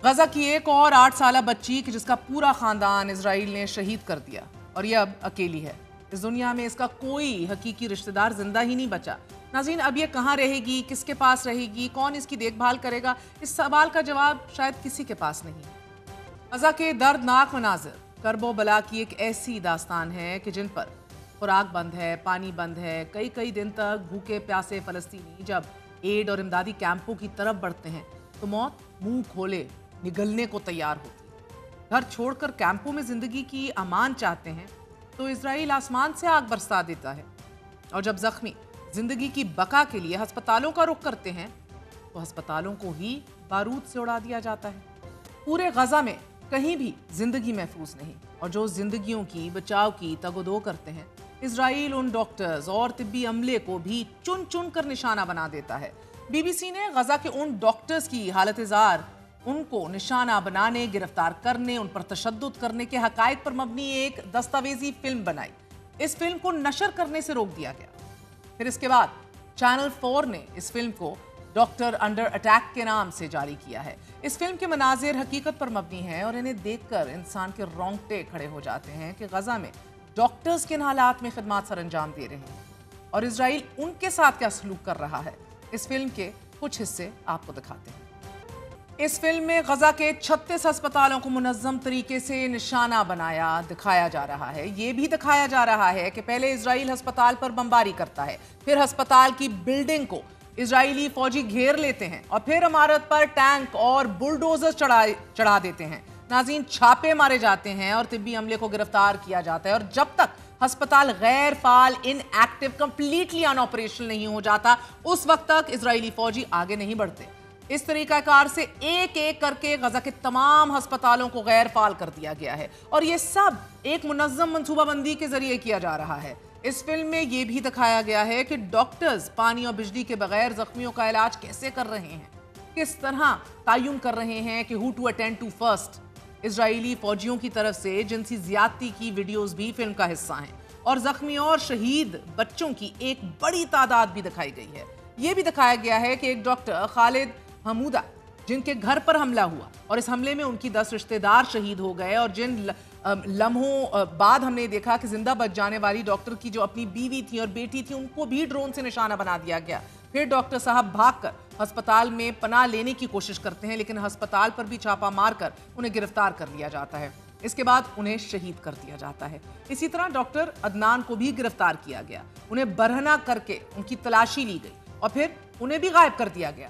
गजा की एक और 8 साला बच्ची कि जिसका पूरा खानदान इजराइल ने शहीद कर दिया और ये अब अकेली है। इस दुनिया में इसका कोई हकीकी रिश्तेदार जिंदा ही नहीं बचा। नाज़रीन, अब ये कहाँ रहेगी, किसके पास रहेगी, कौन इसकी देखभाल करेगा, इस सवाल का जवाब शायद किसी के पास नहीं है। गजा के दर्दनाक मनाजिर करबो बला की एक ऐसी दास्तान है कि जिन पर खुराक बंद है, पानी बंद है। कई दिन तक भूखे प्यासे फलस्तीनी जब एड और इमदादी कैंपों की तरफ बढ़ते हैं तो मौत मुंह खोले निगलने को तैयार होती है। घर छोड़कर कैंपों में जिंदगी की अमान चाहते हैं तो इजराइल आसमान से आग बरसा देता है, और जब जख्मी जिंदगी की बका के लिए अस्पतालों का रुख करते हैं तो अस्पतालों को ही बारूद से उड़ा दिया जाता है। पूरे गजा में कहीं भी जिंदगी महफूज नहीं, और जो जिंदगियों की बचाव की तगोदो करते हैं इजराइल उन डॉक्टर्स और तिब्बी अमले को भी चुन चुन कर निशाना बना देता है। बीबीसी ने गजा के उन डॉक्टर्स की हालत जार, उनको निशाना बनाने, गिरफ्तार करने, उन पर तशद्दुद करने के हकायक पर मबनी एक दस्तावेजी फिल्म बनाई। इस फिल्म को नशर करने से रोक दिया गया। फिर इसके बाद चैनल 4 ने इस फिल्म को डॉक्टर अंडर अटैक के नाम से जारी किया है। इस फिल्म के मनाजिर हकीकत पर मबनी हैं और इन्हें देखकर इंसान के रोंगटे खड़े हो जाते हैं कि गजा में डॉक्टर्स किन हालात में खिदमत सर अंजाम दे रहे हैं और इजराइल उनके साथ क्या सलूक कर रहा है। इस फिल्म के कुछ हिस्से आपको दिखाते हैं। इस फिल्म में गजा के 36 अस्पतालों को मुनज़्ज़म तरीके से निशाना बनाया दिखाया जा रहा है। ये भी दिखाया जा रहा है कि पहले इजराइल अस्पताल पर बमबारी करता है, फिर अस्पताल की बिल्डिंग को इजरायली फौजी घेर लेते हैं और फिर इमारत पर टैंक और बुलडोजर चढ़ा देते हैं। नाज़रीन, छापे मारे जाते हैं और तिब्बी अमले को गिरफ्तार किया जाता है, और जब तक अस्पताल गैर फाल, इनएक्टिव, कंप्लीटली अनऑपरेशनल नहीं हो जाता उस वक्त तक इजरायली फौजी आगे नहीं बढ़ते। इस तरीकाकार से एक एक करके गजा के तमाम अस्पतालों को गैर फाल कर दिया गया है, और ये सब एक मुनज़्ज़म मंसूबाबंदी के जरिए किया जा रहा है। इस फिल्म में यह भी दिखाया गया है कि डॉक्टर्स पानी और बिजली के बगैर जख्मियों का इलाज कैसे कर रहे हैं, किस तरह तयन कर रहे हैं कि who to attend to first. Israeli फौजियों की तरफ से जिनसी ज्यादती की वीडियोस भी फिल्म का हिस्सा हैं, और जख्मी और शहीद बच्चों की एक बड़ी तादाद भी दिखाई गई है। यह भी दिखाया गया है कि एक डॉक्टर खालिद हमूदा, जिनके घर पर हमला हुआ और इस हमले में उनकी 10 रिश्तेदार शहीद हो गए, और जिन लम्हों बाद हमने देखा कि जिंदा बच जाने वाली डॉक्टर की जो अपनी बीवी थी और बेटी थी उनको भी ड्रोन से निशाना बना दिया गया। फिर डॉक्टर साहब भागकर अस्पताल में पनाह लेने की कोशिश करते हैं, लेकिन अस्पताल पर भी छापा मारकर उन्हें गिरफ्तार कर लिया जाता है। इसके बाद उन्हें शहीद कर दिया जाता है। इसी तरह डॉक्टर अदनान को भी गिरफ्तार किया गया, उन्हें बरहना करके उनकी तलाशी ली गई और फिर उन्हें भी गायब कर दिया गया।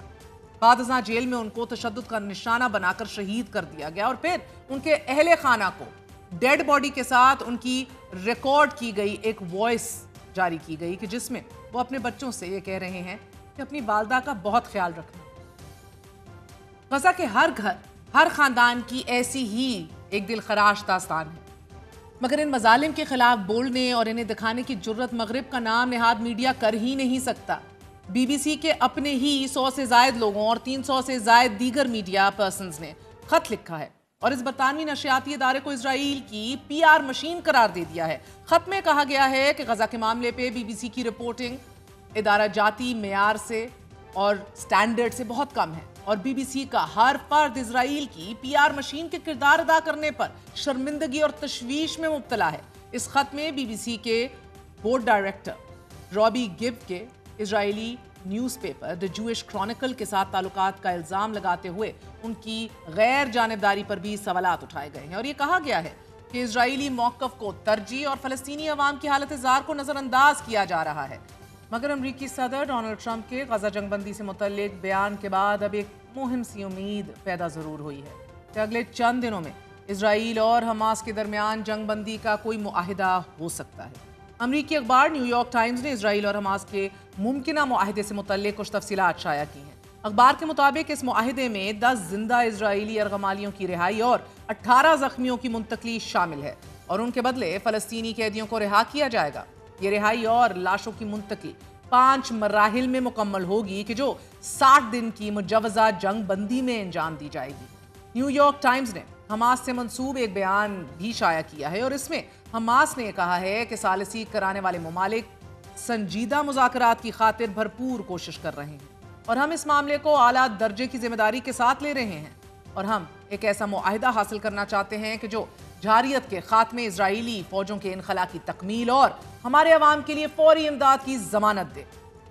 बादशाह जेल में उनको तशद्दुद का निशाना बनाकर शहीद कर दिया गया, और फिर उनके अहले खाना को डेड बॉडी के साथ उनकी रिकॉर्ड की गई एक वॉइस जारी की गई कि जिसमें वो अपने बच्चों से ये कह रहे हैं कि अपनी वालदा का बहुत ख्याल रखना। गजा के हर घर, हर खानदान की ऐसी ही एक दिलखराश दास्तान है, मगर इन मजालिम के खिलाफ बोलने और इन्हें दिखाने की जुर्रत मगरिब का नाम निहाद मीडिया कर ही नहीं सकता। बीबीसी के अपने ही 100 से जायद लोगों और 300 से जायद दीगर मीडिया पर्सन्स ने खत लिखा है और इस बरतानवी नशियाती इदारे को इजराइल की PR मशीन करार दे दिया है। खत में कहा गया है कि गजा के मामले पे बीबीसी की रिपोर्टिंग इदारा जाती मेयार से और स्टैंडर्ड से बहुत कम है, और बीबीसी का हर फर्द इजराइल की PR मशीन के किरदार अदा करने पर शर्मिंदगी और तशवीश में मुब्तला है। इस खत में बीबीसी के बोर्ड डायरेक्टर रॉबी गिब के Israeli newspaper the Jewish Chronicle के साथ ताल्लुकात का इल्ज़ाम लगाते हुए उनकी गैर जानिबदारी पर भी सवालात उठाए गए हैं, और ये कहा गया है کہ اسرائیلی موقف کو ترجیح اور فلسطینی عوام کی حالت زار کو نظر انداز کیا جا رہا ہے، مگر امریکی صدر ڈونلڈ ٹرمپ کے غزہ جنگ بندی سے متعلق بیان کے بعد اب ایک مہم سی امید پیدا ضرور ہوئی ہے کہ اگلے چند دنوں میں اسرائیل اور حماس کے درمیان جنگ بندی کا کوئی معاہدہ ہو سکتا ہے۔ امریکی اخبار نیو یارک ٹائمز نے اسرائیل اور حماس کے ممکنہ معاہدے سے متعلق کچھ تفصیلات شائع کی ہیں۔ اخبار کے مطابق اس معاہدے میں 10 زندہ اسرائیلی یرغمالیوں کی رہائی اور 18 زخمیوں کی منتقلی شامل ہے، اور ان کے بدلے فلسطینی قیدیوں کو رہا کیا جائے گا۔ یہ رہائی اور لاشوں کی منتقلی 5 مراحل میں مکمل ہوگی کہ جو 60 دن کی مجوزہ جنگ بندی میں انجام دی جائے گی۔ نیو یارک ٹائمز نے حماس سے منسوب ایک بیان بھی شائع کیا ہے، اور اس میں حماس نے کہا ہے کہ ثالثی کرانے والے ممالک سنجیدہ مذاکرات کی خاطر بھرپور کوشش کر رہے ہیں، اور ہم اس معاملے کو اعلیٰ درجے کی ذمہ داری کے ساتھ لے رہے ہیں، اور ہم ایک ایسا معاہدہ حاصل کرنا چاہتے ہیں کہ جو جارحیت کے خاتمے، اسرائیلی فوجوں کے انخلا کی تکمیل اور ہمارے عوام کے لیے فوری امداد کی ضمانت دے۔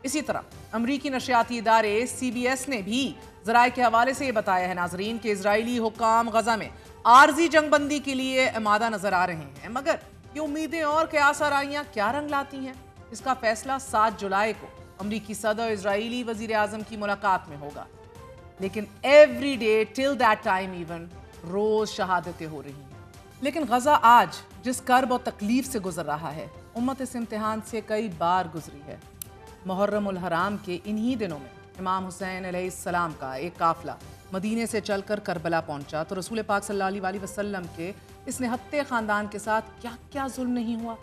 اسی طرح امریکی نشریاتی ادارے CBS نے بھی ذرائع کے حوالے سے یہ بتایا ہے ناظرین کہ اسرائیلی حکام غزہ میں عارضی جنگ بندی کے لیے آمادہ نظر آ رہے ہیں، مگر یہ امیدیں اور قیاس آرائیاں کیا رنگ لاتی ہیں، اس کا فیصلہ 7 جولائی کو امریکی صدر اسرائیلی وزیر اعظم کی ملاقات میں ہوگا۔ لیکن every day till that time even روز شہادتیں ہو رہی ہیں۔ لیکن غزہ آج جس کرب و تکلیف سے گزر رہا ہے، امت اس امتحان سے کئی بار گزری ہے۔ محرم الحرام کے انہی دنوں میں امام حسین علیہ السلام کا ایک قافلہ مدینے سے چل کر کربلا پہنچا تو رسول پاک صلی اللہ علیہ وسلم کے اس نہتے خاندان کے ساتھ کیا کیا ظلم نہیں ہوا۔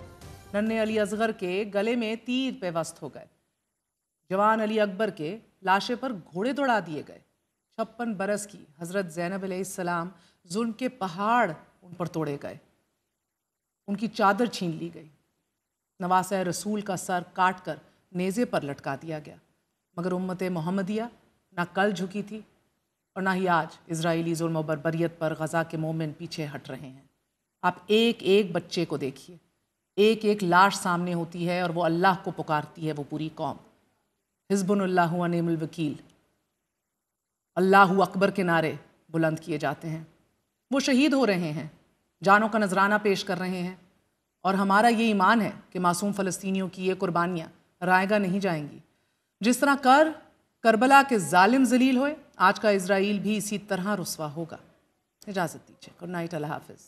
ننھے علی اصغر کے گلے میں تیر پیوست ہو گئے، جوان علی اکبر کے لاشے پر گھوڑے دوڑا دیے گئے، 56 برس کی حضرت زینب علیہ السلام ظلم کے پہاڑ ان پر توڑے گئے، ان کی چادر چھین لی گئی، نواسہ رسول کا سر کاٹ کر نیزے پر لٹکا دیا گیا، مگر امت محمدیہ نہ کل جھکی تھی اور نہ ہی آج اسرائیلی ظلم و بربریت پر غزہ کے مومن پیچھے ہٹ رہے ہیں۔ آپ ایک ایک بچے کو دیکھیے، ایک ایک لاش سامنے ہوتی ہے اور وہ اللہ کو پکارتی ہے، وہ پوری قوم۔ حسبنا اللہ و نعم الوکیل، اللہ اکبر کے نعرے بلند کیے جاتے ہیں، وہ شہید ہو رہے ہیں، جانوں کا نذرانہ پیش کر رہے ہیں، اور ہمارا یہ ایمان ہے کہ معصوم فلسطینیوں کی یہ قربانیاں رائیگاں نہیں جائیں گی۔ جس طرح کربلا کے ظالم ذلیل ہوئے، آج کا اسرائیل بھی اسی طرح رسوا ہوگا۔ اجازت دیجیے، گڈ نائٹ، اللہ حافظ۔